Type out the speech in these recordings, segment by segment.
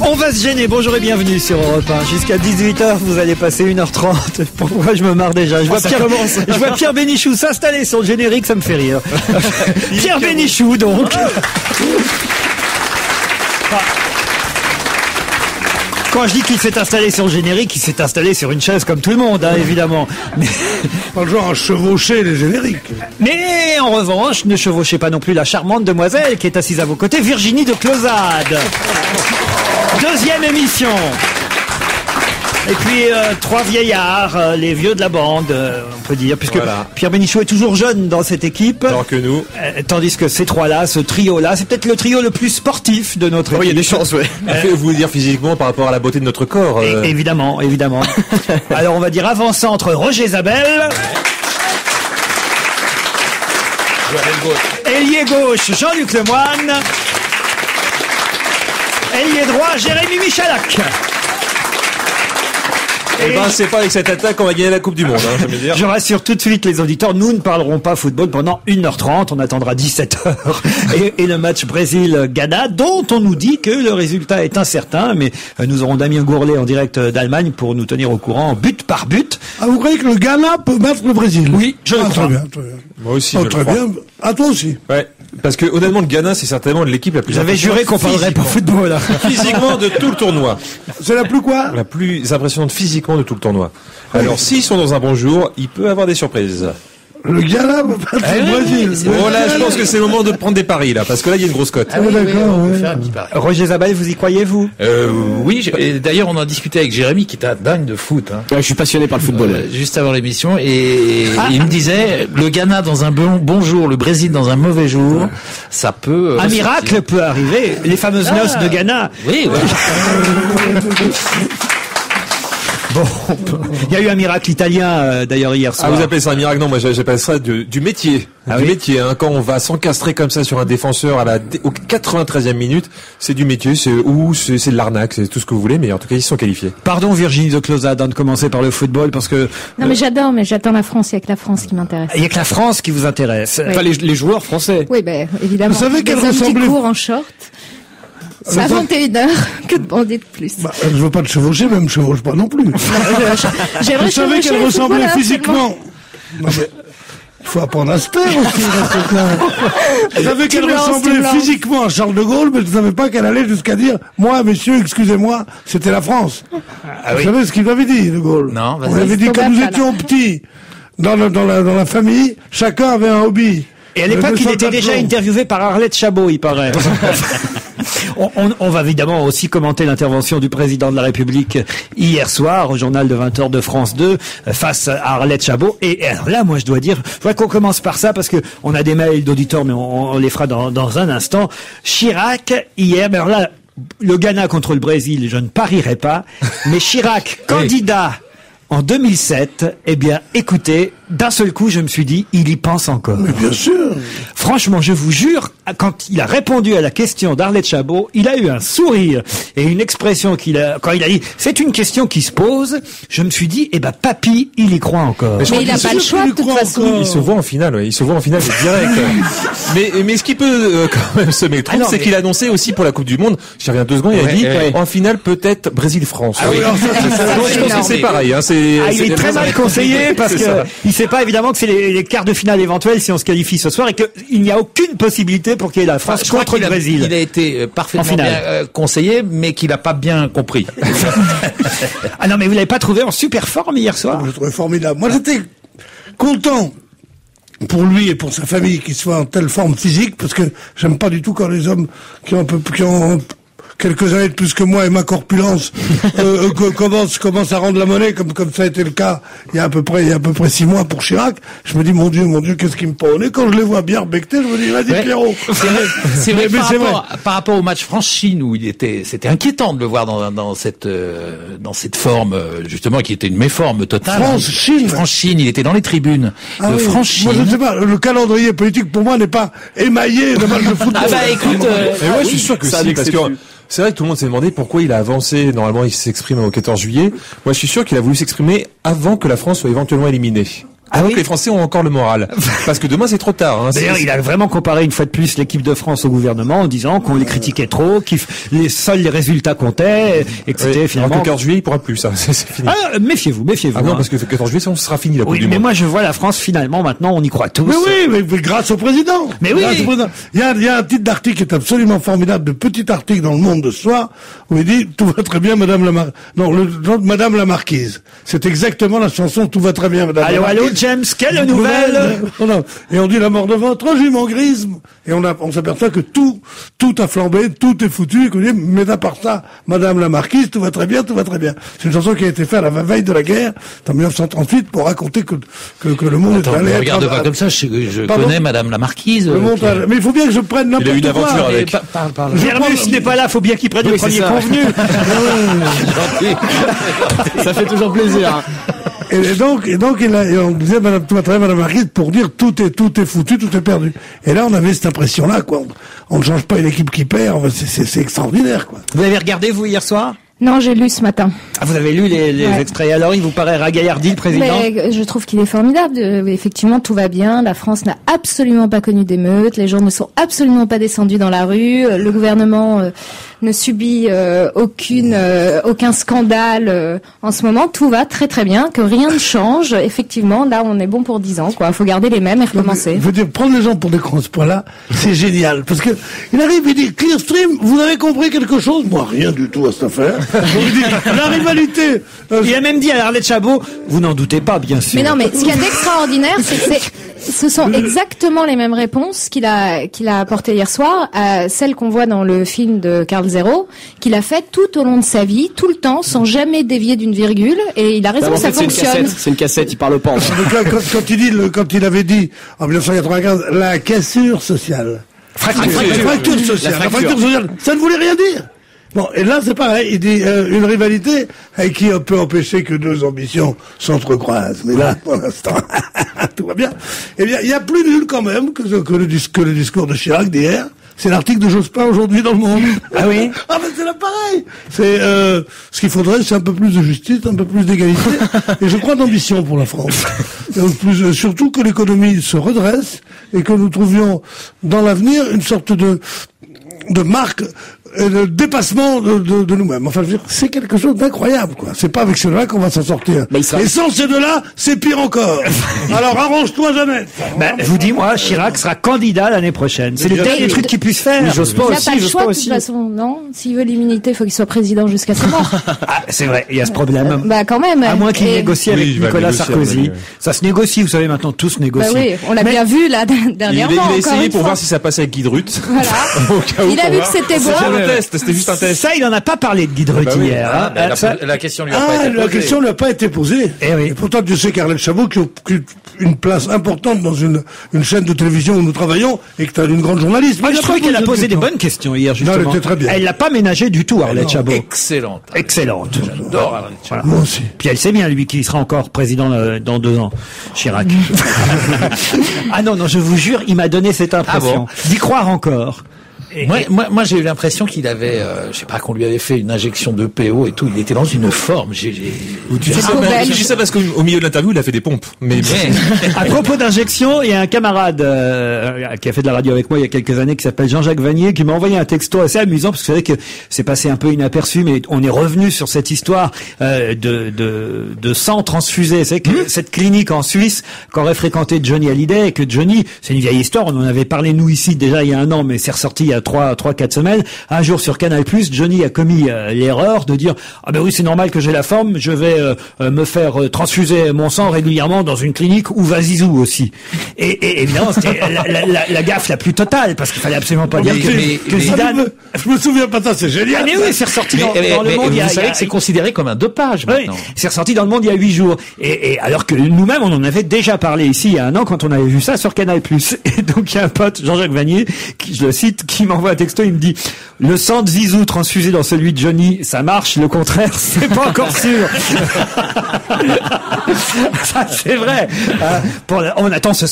On va se gêner, bonjour et bienvenue sur Europe 1. Jusqu'à 18h, vous allez passer 1h30. Pourquoi je me marre déjà? Je vois Pierre Bénichou s'installer sur le générique, ça me fait rire. Pierre Bénichou, donc. Quand je dis qu'il s'est installé sur le générique, il s'est installé sur une chaise comme tout le monde, hein, évidemment. Mais... pas le genre à chevaucher les génériques. Mais en revanche, ne chevauchez pas non plus la charmante demoiselle qui est assise à vos côtés, Virginie de Closade. Deuxième émission. Et puis trois vieillards, les vieux de la bande, on peut dire, puisque voilà. Pierre Bénichou est toujours jeune dans cette équipe. Alors que nous. Tandis que ces trois-là, ce trio-là, c'est peut-être le trio le plus sportif de notre équipe. Oui, il y a des chances, oui. Vous voulez dire physiquement par rapport à la beauté de notre corps Évidemment, évidemment. Alors on va dire avant-centre Roger Zabel. Ailier gauche Jean-Luc Lemoine. Ailier droit Jérémy Michalak. Eh ben, c'est pas avec cette attaque qu'on va gagner la Coupe du Monde, hein, je veux dire. Je rassure tout de suite les auditeurs, nous ne parlerons pas football pendant 1h30, on attendra 17h. Et le match Brésil-Ghana, dont on nous dit que le résultat est incertain, mais nous aurons Damien Gourlet en direct d'Allemagne pour nous tenir au courant, but par but. Ah, vous croyez que le Ghana peut battre le Brésil? Oui, je le crois. Très bien. Moi aussi, je très le crois. bien. À toi aussi. Ouais. Parce que, honnêtement, le Ghana, c'est certainement l'équipe la plus J'avais juré qu'on parlerait pas football, là. Physiquement de tout le tournoi. C'est la plus quoi? La plus impressionnante physiquement de tout le tournoi. Alors, s'ils sont dans un bon jour, il peut avoir des surprises. Le Ghana peut battre le Brésil. Oh là, je pense que c'est le moment de prendre des paris, là, parce que là, il y a une grosse cote. Ah oui, d'accord, on peut faire un petit pari. Roger Zabel, vous y croyez, vous? Oui, et d'ailleurs, on en discutait avec Jérémy, qui est un dingue de foot. Hein. Je suis passionné par le football. Juste avant l'émission, et il me disait, le Ghana dans un bon jour, le Brésil dans un mauvais jour, ça peut... Un miracle peut arriver, les fameuses noces de Ghana. Oui, oui. Bon, il y a eu un miracle italien d'ailleurs hier soir. Ah, vous appelez ça un miracle? Non, moi j'appelle ça du métier. Ah, du oui. métier, hein. Quand on va s'encastrer comme ça sur un défenseur au 93e minute, c'est du métier, c'est de l'arnaque, c'est tout ce que vous voulez, mais en tout cas ils sont qualifiés. Pardon Virginie de Closade, de commencer par le football parce que... Non mais j'attends la France, il n'y a que la France qui m'intéresse. Il n'y a que la France qui vous intéresse. Oui. Enfin, les joueurs français. Oui, ben évidemment. Vous savez qu'elle un petit ressemblait... cours en short. C'est à 21h que demander de plus. Bah, je veux pas te chevaucher, mais elle me chevauche pas non plus. J'aimerais Vous savez qu'elle ressemblait physiquement... Non mais... il faut apprendre à se taire aussi. Je savais qu'elle ressemblait physiquement à Charles de Gaulle, mais je ne savais pas qu'elle allait jusqu'à dire « Moi, messieurs, excusez-moi, c'était la France ». Vous savez ce qu'il avait dit, de Gaulle? Non, vas-y. On avait dit que nous étions petits, dans la famille, chacun avait un hobby. Et à l'époque, il était déjà interviewé par Arlette Chabot, il paraît. On va évidemment aussi commenter l'intervention du président de la République hier soir au journal de 20h de France 2 face à Arlette Chabot. Et alors là, moi, je dois dire, je voudrais qu'on commence par ça parce que on a des mails d'auditeurs, mais on les fera dans un instant. Chirac, hier, mais alors là, le Ghana contre le Brésil, je ne parierai pas, mais Chirac, candidat en 2007, eh bien, écoutez, d'un seul coup, je me suis dit, il y pense encore. Mais bien sûr. Franchement, je vous jure, quand il a répondu à la question d'Arlette Chabot, il a eu un sourire et une expression quand il a dit, c'est une question qui se pose, je me suis dit, eh ben, papy, il y croit encore. Mais il n'a pas le choix, de toute façon. Il se voit en finale, ouais. Il se voit en finale direct. mais ce qui peut quand même semer le trou, c'est qu'il a annoncé aussi pour la Coupe du Monde, j'y reviens 2 secondes, il a dit, en finale, peut-être Brésil-France. Ah oui, je pense que c'est pareil, hein. Il est très mal conseillé parce que il sait pas évidemment que c'est les quarts de finale éventuels si on se qualifie ce soir et qu'il n'y a aucune possibilité pour qu'il y ait la France contre le Brésil. Il a été parfaitement bien conseillé, mais qu'il n'a pas bien compris. Ah non, mais vous l'avez pas trouvé en super forme hier soir? Je le trouvais formidable. Moi, j'étais content pour lui et pour sa famille qu'il soit en telle forme physique, parce que j'aime pas du tout quand les hommes qui ont quelques années de plus que moi et ma corpulence commence à rendre la monnaie comme ça a été le cas il y a à peu près 6 mois pour Chirac. Je me dis mon Dieu, qu'est-ce qui me prend au nez quand je les vois bien bectés, je me dis vas-y Pierrot. C'est vrai, par rapport au match France-Chine où c'était inquiétant de le voir dans cette forme justement qui était une méforme totale. France-Chine, il était dans les tribunes. Ah oui. France-Chine. Moi je sais pas, le calendrier politique pour moi n'est pas émaillé de match de football. Ah bah écoute, moi je suis sûr que si, parce que c'est vrai que tout le monde s'est demandé pourquoi il a avancé. Normalement, il s'exprime au 14 juillet. Moi, je suis sûr qu'il a voulu s'exprimer avant que la France soit éventuellement éliminée. Alors que les Français ont encore le moral. Parce que demain, c'est trop tard. Hein. D'ailleurs, il a vraiment comparé une fois de plus l'équipe de France au gouvernement en disant qu'on les critiquait trop, seuls les résultats comptaient, et que c'était finalement... Alors que le 14 juillet, il pourra plus, ça. C'est fini. Ah, méfiez-vous. Ah non, parce que le 14 juillet, ça sera fini, la Coupe du Monde. Mais moi, je vois la France, finalement, maintenant, on y croit tous. Mais grâce au président. Mais oui. Il y a un titre d'article qui est absolument formidable, de petit article dans le Monde de ce soir, où il dit, tout va très bien, Madame la Marquise. C'est exactement la chanson, tout va très bien, Madame la Marquise. Allô, James, quelle nouvelle? Et on dit la mort de votre jument grise. Et on s'aperçoit que tout a flambé, tout est foutu, mais à part ça, Madame la Marquise, tout va très bien, tout va très bien. C'est une chanson qui a été faite à la veille de la guerre, en 1938, pour raconter que le monde est allé... Regarde pas comme ça, je connais Madame la Marquise. Mais il faut bien que je prenne n'importe quoi. Il a eu une aventure avec. Germus n'est pas là, faut bien qu'il prenne le premier convenu. Ça fait toujours plaisir. Et donc, on disait Madame la Marquise pour dire tout est foutu, tout est perdu. Et là, on avait cette impression-là, quoi. On ne change pas une équipe qui perd, c'est extraordinaire, quoi. Vous avez regardé, vous, hier soir? Non, j'ai lu ce matin. Ah, vous avez lu les extraits. Alors, il vous paraît ragaillardi, le président? Mais je trouve qu'il est formidable. Effectivement, tout va bien. La France n'a absolument pas connu d'émeutes. Les gens ne sont absolument pas descendus dans la rue. Le gouvernement ne subit aucun scandale en ce moment. Tout va très très bien. Que rien ne change. Effectivement, là, on est bon pour 10 ans, quoi. Il faut garder les mêmes et recommencer. Je veux dire, prendre les gens pour des cons à ce point-là, c'est génial. Parce que il arrive, il dit, Clearstream, vous avez compris quelque chose? Moi, rien du tout à cette affaire. Il dit, la rivalité. Il a même dit à Arlette Chabot, vous n'en doutez pas, bien sûr. Mais non, mais ce qu'il y a d'extraordinaire, c'est que ce sont exactement les mêmes réponses qu'il a apportées hier soir à celles qu'on voit dans le film de Karl Zero, qu'il a fait tout au long de sa vie, tout le temps, sans jamais dévier d'une virgule. Et il a raison, ça fonctionne. C'est une cassette, il parle pas. Quand il avait dit, en 1995, la cassure sociale. Fracture sociale. Ça ne voulait rien dire. Bon, et là, c'est pareil. Il dit une rivalité qui peut empêcher que deux ambitions s'entrecroisent. Mais là, pour l'instant, tout va bien. Eh bien, il y a plus nul quand même que le discours de Chirac d'hier. C'est l'article de Jospin aujourd'hui dans Le Monde. Ah oui? Ah ben c'est là pareil. C'est ce qu'il faudrait, c'est un peu plus de justice, un peu plus d'égalité, et je crois d'ambition pour la France. Surtout que l'économie se redresse et que nous trouvions dans l'avenir une sorte de marque, de dépassement de nous-mêmes. Enfin, je veux dire, c'est quelque chose d'incroyable, quoi. C'est pas avec ceux-là qu'on va s'en sortir. Et sans ces deux-là, c'est pire encore. Alors, arrange-toi, Jeannette. Je vous dis, moi, Chirac sera candidat l'année prochaine. C'est le dernier truc qu'il puisse faire. J'ose pas aussi. Il n'a pas le choix, de toute façon, non? S'il veut l'immunité, il faut qu'il soit président jusqu'à sa mort. Ah, c'est vrai, il y a ce problème. Quand même. À moins qu'il négocie avec Nicolas Sarkozy. Ça se négocie, vous savez, maintenant, tout se négocie. Bah oui, on l'a bien vu, là, dernièrement. Il a essayé pour voir si ça passait avec Guy Drut. Voilà. Il a vu que c'était bon. C'était juste un test. Ça, il en a pas parlé de Guy Drut hier. La question lui a pas été posée. La question lui a pas été posée. Et pourtant, Dieu sait qu'Arlette Chabot, qui occupe une place importante dans une chaîne de télévision où nous travaillons, et que tu as une grande journaliste. Moi, je trouvais qu'elle a posé des bonnes questions hier, justement. Non, elle était très bien. Elle l'a pas ménagé du tout, Arlette Chabot. Excellente. J'adore Arlette Chabot. Moi aussi. Puis elle sait bien, lui, qu'il sera encore président dans 2 ans. Chirac. Ah non, je vous jure, il m'a donné cette impression. D'y croire encore. Moi, j'ai eu l'impression qu'il avait, je sais pas, qu'on lui avait fait une injection de PO et tout. Il était dans une forme. Tu dis ça parce qu'au milieu de l'interview, il a fait des pompes. Mais à propos d'injection, il y a un camarade qui a fait de la radio avec moi il y a quelques années, qui s'appelle Jean-Jacques Vanier, qui m'a envoyé un texto assez amusant, parce que c'est vrai que c'est passé un peu inaperçu, mais on est revenu sur cette histoire de sang transfusé. C'est que cette clinique en Suisse qu'aurait fréquenté Johnny Hallyday, et que Johnny, c'est une vieille histoire, on en avait parlé nous ici déjà il y a 1 an, mais c'est ressorti il y a 3-4 semaines. Un jour sur Canal+, Johnny a commis l'erreur de dire ah ben oui, c'est normal que j'ai la forme, je vais me faire transfuser mon sang régulièrement dans une clinique où va Zizou aussi. Et évidemment, c'était la gaffe la plus totale, parce qu'il fallait absolument pas dire que Zidane. Je me souviens pas de ça, c'est génial. Ah mais oui, c'est ressorti dans le Monde. Vous savez que c'est considéré comme un dopage maintenant. Oui, c'est ressorti dans le Monde il y a 8 jours. Et alors que nous-mêmes, on en avait déjà parlé ici il y a 1 an quand on avait vu ça sur Canal+. Et donc il y a un pote, Jean-Jacques Vanier, qui, je le cite, qui m'envoie un texto, il me dit le sang de Zizou transfusé dans celui de Johnny, ça marche, le contraire, c'est pas encore sûr. Ça, c'est vrai. On attend ce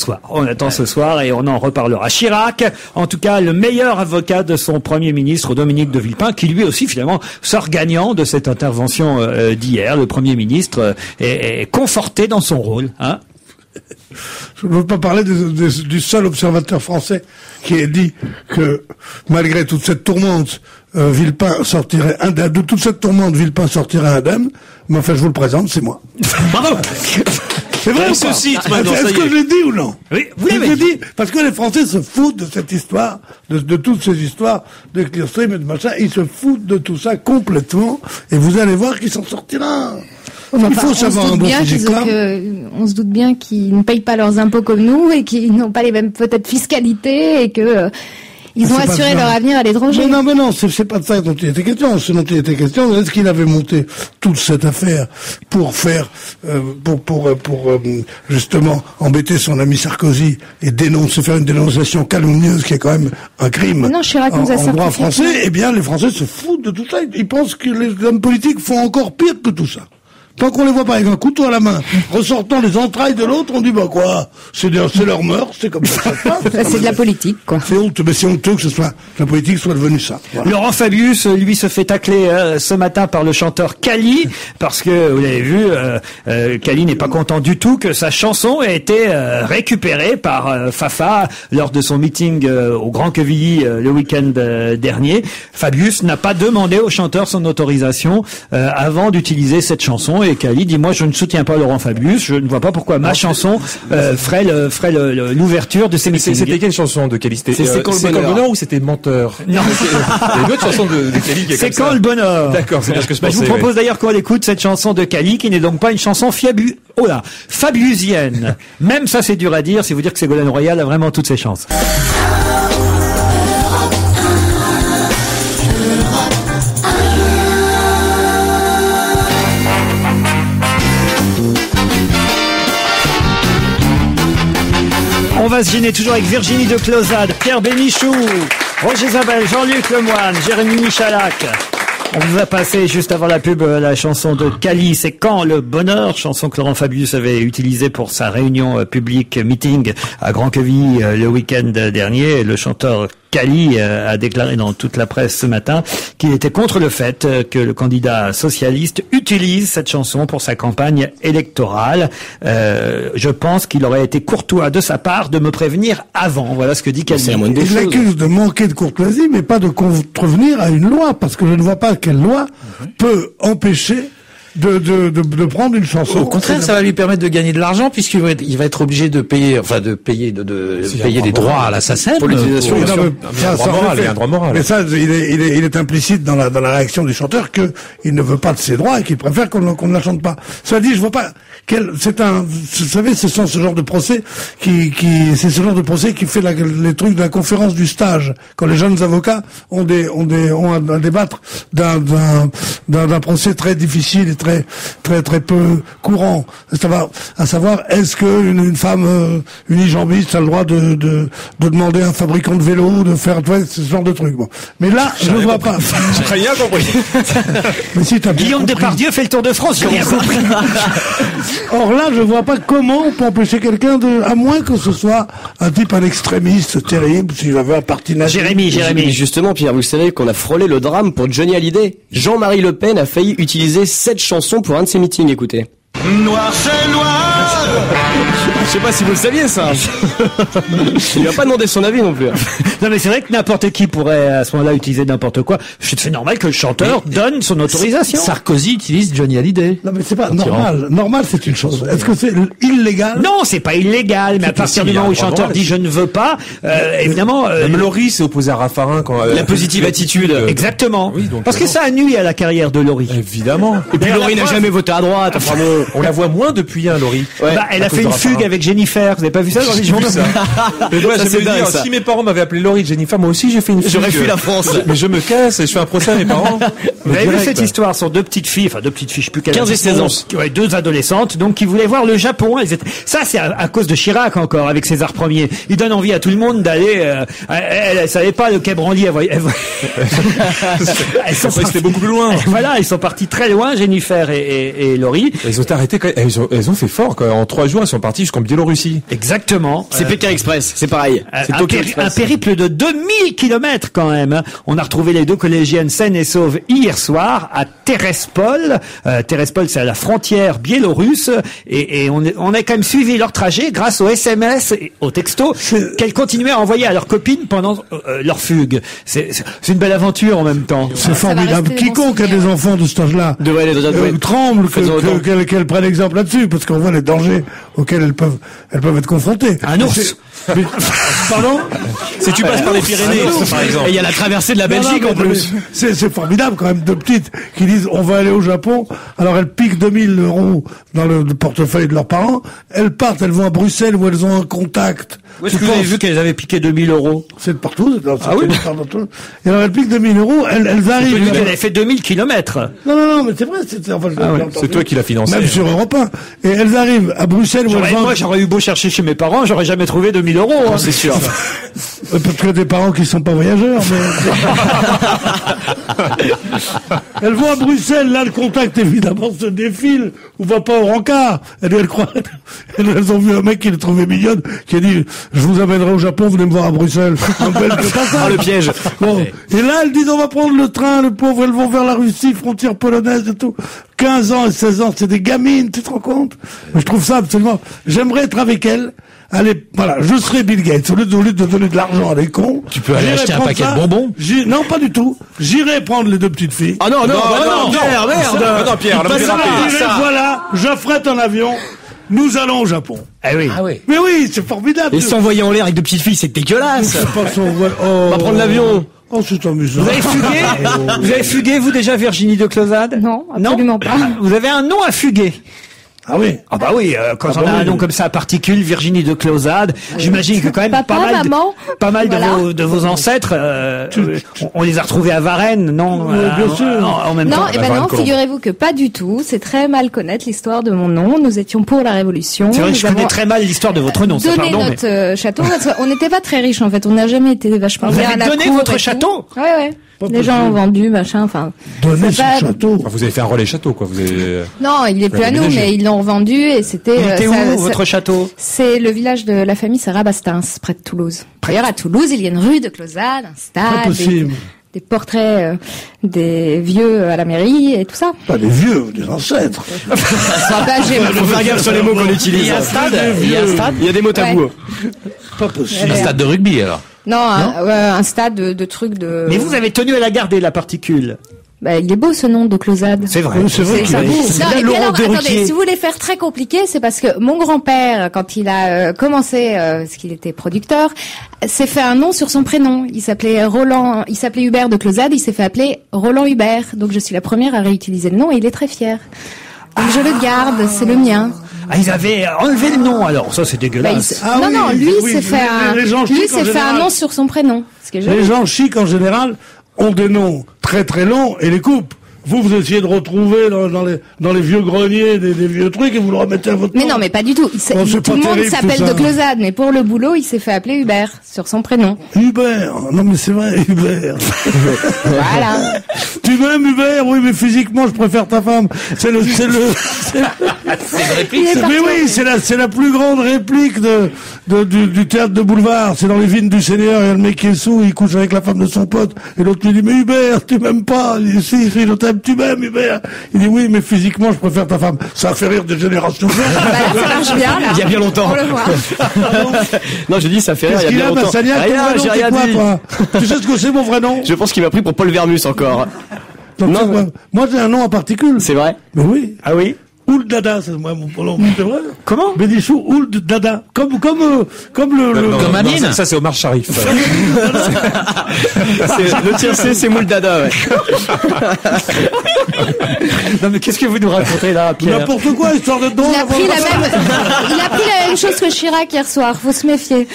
soir et on en reparlera. Chirac, en tout cas, le meilleur avocat de son Premier ministre, Dominique de Villepin, qui lui aussi finalement sort gagnant de cette intervention d'hier. Le Premier ministre est conforté dans son rôle, hein. Je ne veux pas parler du seul observateur français qui a dit que malgré toute cette tourmente, Villepin sortirait indemne. De toute cette tourmente, Villepin sortirait indemne. Mais enfin, je vous le présente, c'est moi. Bravo. C'est vrai. Il se cite maintenant. Est-ce que je l'ai dit ou non? Oui, vous l'avez dit. Parce que les Français se foutent de cette histoire, de toutes ces histoires de Clearstream et de machin. Ils se foutent de tout ça complètement. Et vous allez voir qu'il s'en sortira. Il faut savoir un bon physicien. On se doute bien qu'ils ne payent pas leurs impôts comme nous et qu'ils n'ont pas les mêmes peut-être fiscalités et que ils ont assuré leur avenir à l'étranger. Mais non, c'est pas de ça dont il était question. Ce dont il était question, est-ce qu'il avait monté toute cette affaire pour faire, justement embêter son ami Sarkozy et faire une dénonciation calomnieuse qui est quand même un crime en droit français? Eh bien, les Français se foutent de tout ça. Ils pensent que les hommes politiques font encore pire que tout ça. Tant qu'on les voit pas avec un couteau à la main, ressortant les entrailles de l'autre, on dit bah quoi, c'est leur meurtre, c'est comme ça. C'est de la politique, quoi. C'est honteux, mais c'est honteux que la politique soit devenue ça. Voilà. Laurent Fabius, lui, se fait tacler ce matin par le chanteur Kali, parce que vous l'avez vu, Kali n'est pas content du tout que sa chanson ait été récupérée par Fafa lors de son meeting au Grand Quevilly le week-end dernier. Fabius n'a pas demandé au chanteur son autorisation avant d'utiliser cette chanson. Et Kali dit, moi je ne soutiens pas Laurent Fabius, je ne vois pas pourquoi ma chanson ferait l'ouverture de ces meetings. C'était quelle chanson de Kali? C'est quand le bonheur ou c'était menteur? Non, il y a une autre chanson de Kali qui est c'est quand le bonheur. D'accord, c'est bien ce que je pensais. Je vous propose d'ailleurs qu'on écoute cette chanson de Kali, qui n'est donc pas une chanson fabiusienne. Même ça c'est dur à dire, c'est vous dire que Ségolène Royal a vraiment toutes ses chances. On va se gêner toujours avec Virginie de Closade, Pierre Bénichou, Roger Zabel, Jean-Luc Lemoyne, Jérémy Michalak. On vous a passé juste avant la pub la chanson de Kali, c'est quand le bonheur, chanson que Laurent Fabius avait utilisée pour sa réunion publique meeting à Grand Quevilly le week-end dernier. Le chanteur Kali a déclaré dans toute la presse ce matin qu'il était contre le fait que le candidat socialiste utilise cette chanson pour sa campagne électorale. Je pense qu'il aurait été courtois de sa part de me prévenir avant. Voilà ce que dit Kali. Il l'accuse de manquer de courtoisie, mais pas de contrevenir à une loi, parce que je ne vois pas quelle loi peut empêcher de prendre une chanson. Au contraire, ça va lui permettre de gagner de l'argent, puisqu'il va être obligé de payer, payer des droits à la SACEM. Pour l'utilisation, il y a un droit moral. Mais ça, il est implicite dans la réaction du chanteur que il ne veut pas de ses droits et qu'il préfère qu'on ne la chante pas. Cela dit, je vois pas vous savez, ce sont ce genre de procès c'est ce genre de procès qui fait les trucs de la conférence du stage. Quand les jeunes avocats ont à débattre d'un procès très difficile et très peu courant. À savoir, est-ce que une femme unijambiste a le droit de demander à un fabricant de vélo de faire ce genre de truc. Bon. Mais là, je ne vois pas. J'ai rien compris. Mais si Guillaume Depardieu fait le tour de France, j'ai rien compris. Or là, je vois pas comment on peut empêcher quelqu'un à moins que ce soit un extrémiste terrible, si j'avais un parti nazi. Jérémy. Justement, Pierre, vous savez qu'on a frôlé le drame pour Johnny Hallyday. Jean-Marie Le Pen a failli utiliser cette chanson pour un de ses meetings, écoutez. Noir, c'est noir. Je sais pas si vous le saviez, ça. Il lui a pas demandé son avis non plus. Non, mais c'est vrai que n'importe qui pourrait à ce moment-là utiliser n'importe quoi. C'est normal que le chanteur donne son autorisation. Sarkozy utilise Johnny Hallyday. Non, mais c'est pas normal. Normal, c'est une chose. Est-ce que c'est illégal? Non, c'est pas illégal, mais à partir du moment où le chanteur dit je ne veux pas, évidemment. Même Laurie s'est opposé à Raffarin quand la positive attitude. Exactement. Oui, donc, parce que ça a nui à la carrière de Laurie. Évidemment. Et puis Laurie n'a jamais voté à droite. On la voit moins depuis Laurie. Ouais. Elle a fait une fugue avec Jennifer. Vous avez pas vu ça dans les journaux? Mais moi, j'aime dire, si mes parents m'avaient appelé Laurie Jennifer, moi aussi j'ai fait une fugue. J'aurais fui la France. Mais je me casse et je fais un procès à mes parents. Vous avez vu cette histoire? Ce sont deux petites filles, je sais plus quelle 15 et 16 ans. Ouais, deux adolescentes, donc qui voulaient voir le Japon. Ça, c'est à cause de Chirac encore, avec César Ier. Il donne envie à tout le monde d'aller, elle savait pas le Quai Branly, C'était beaucoup plus loin. Voilà, ils sont partis très loin, Jennifer et Laurie. Ils ont arrêté, elles ont fait fort, quoi. En 3 jours, elles sont parties jusqu'en Biélorussie. Exactement. C'est Pékin Express, c'est pareil. C'est Tokyo Express. Un périple de 2000 kilomètres quand même. Hein. On a retrouvé les 2 collégiennes saines et sauves hier soir à Terespol. Terespol, c'est à la frontière biélorusse. Et on a quand même suivi leur trajet grâce aux SMS et aux textos qu'elles continuaient à envoyer à leurs copines pendant leur fugue. C'est une belle aventure en même temps. C'est formidable. Quiconque a des enfants de cet âge-là tremble qu'elles prennent exemple là-dessus, parce qu'on voit les dangers auxquels elles peuvent être confrontées. Un ours. Pardon? Si tu passes par les Pyrénées, par exemple. Et il y a la traversée de la Belgique en plus. C'est formidable quand même, 2 petites qui disent on va aller au Japon, alors elles piquent 2000 € dans le portefeuille de leurs parents, elles partent, elles vont à Bruxelles où elles ont un contact. Où est-ce que vous avez vu qu'elles avaient piqué 2000 €? C'est de partout. Et alors elles piquent 2000 €, elles arrivent. J'ai vu qu'elle avait fait 2000 kilomètres. Non, mais c'est vrai, C'est toi qui l'as financé. Même sur Europe 1. Et elles arrivent à Bruxelles où Moi, j'aurais eu beau chercher chez mes parents, j'aurais jamais trouvé 2000 €. Hein. C'est sûr. Parce que des parents qui sont pas voyageurs, mais... Elles vont à Bruxelles, là, le contact, évidemment, se défile, ou va pas au rencard. Elles croient, elles ont vu un mec qui les trouvait mignonne, qui a dit, je vous amènerai au Japon, venez me voir à Bruxelles. Le piège. Bon. Et là, elles disent, on va prendre le train, le pauvre, elles vont vers la Russie, frontière polonaise et tout. 15 ans et 16 ans, c'est des gamines, tu te rends compte? Je trouve ça absolument, j'aimerais être avec elles. Allez, voilà, je serai Bill Gates. Au lieu de donner de l'argent à des cons. Tu peux aller acheter un paquet de bonbons? Non, pas du tout. J'irai prendre les 2 petites filles. Ah non, Pierre, merde. Non, Pierre, voilà, j'affrète un avion. Nous allons au Japon. Ah oui. Mais oui, c'est formidable. Et s'envoyer en l'air avec 2 petites filles, c'est dégueulasse. On va prendre l'avion. Oh, c'est amusant. Vous avez fugué? Vous avez fugué, vous, déjà, Virginie de Closade? Non, absolument pas. Vous avez un nom à fuguer? Ah oui. Ah bah oui, quand on a un nom comme ça à particules, Virginie de Closade, j'imagine que quand même Papa, pas mal voilà. de vos ancêtres, on les a retrouvés à Varennes, non? Bien sûr. En même temps. Non, non, figurez-vous que pas du tout. C'est très mal connaître l'histoire de mon nom. Nous étions pour la Révolution. C'est vrai que je connais très mal l'histoire de votre nom. Donné notre château. On n'était pas très riches en fait. On n'a jamais été vachement bien à la cour. Vous avez donné votre château? Ouais. Les gens ont vendu, machin, enfin. Donner son château. Vous avez fait un relais château, quoi. Vous avez... Non, il est plus à nous, mais ils l'ont revendu et c'était. Il était où, votre château? C'est le village de la famille, c'est Rabastens, près de Toulouse. D'ailleurs, à Toulouse, il y a une rue de Closade, un stade, des portraits des vieux à la mairie et tout ça. Pas des vieux, des ancêtres. Faut faire gaffe sur les mots qu'on utilise. Il y a un stade. Il y a des mots tabous. Pas possible. Un stade de rugby, alors. Non, un stade de trucs de... Mais vous avez tenu à la garder, la particule. Bah, il est beau ce nom de Closade. C'est vrai. C'est vrai qu'il est beau. Non, et puis alors, attendez, si vous voulez faire très compliqué, c'est parce que mon grand-père, quand il a commencé, parce qu'il était producteur, s'est fait un nom sur son prénom. Il s'appelait Hubert de Closade, il s'est fait appeler Roland Hubert. Donc je suis la première à réutiliser le nom et il est très fier. Donc je le garde, c'est le mien. Ah, ils avaient enlevé le nom, alors. Ça, c'est dégueulasse. Lui s'est fait un nom sur son prénom. Les gens chics, en général, ont des noms très très longs et les coupent. Vous essayez de retrouver dans les vieux greniers des vieux trucs et vous le remettez à votre nom. Mais non, mais pas du tout. Tout le monde s'appelle de Closade, mais pour le boulot, il s'est fait appeler Hubert, sur son prénom. Hubert. Non, mais c'est vrai, Hubert. Voilà. Tu m'aimes, Hubert? Oui, mais physiquement, je préfère ta femme. C'est une réplique. Mais oui, c'est la plus grande réplique du théâtre de boulevard. C'est dans les vignes du Seigneur. Il y a le mec qui est sous, il couche avec la femme de son pote. Et l'autre lui dit, mais Hubert, tu m'aimes pas? Il dit, si, je t'aime. Tu m'aimes, Hubert? Il dit oui, mais physiquement, je préfère ta femme. Ça a fait rire des générations. Ça marche bien, là. Il y a bien longtemps. On le voit. Non, je dis, ça fait rire, il y a bien longtemps. Rien, j'ai rien dit. Toi tu sais ce que c'est mon vrai nom? Je pense qu'il m'a pris pour Paul Vermus encore. Non, moi j'ai un nom en particulier. C'est vrai? Mais oui. Ah oui? Ould Dada, c'est moi mon prénom, c'est vrai. Comment? Bénichou Ould Dada. Comme Comme Amine. Ça, c'est Omar Sharif. Le tiercé, c'est Moul Dada, ouais. Non, mais qu'est-ce que vous nous racontez là, Pierre? N'importe quoi, histoire de don. Il a pris la même chose que Chirac hier soir, faut se méfier.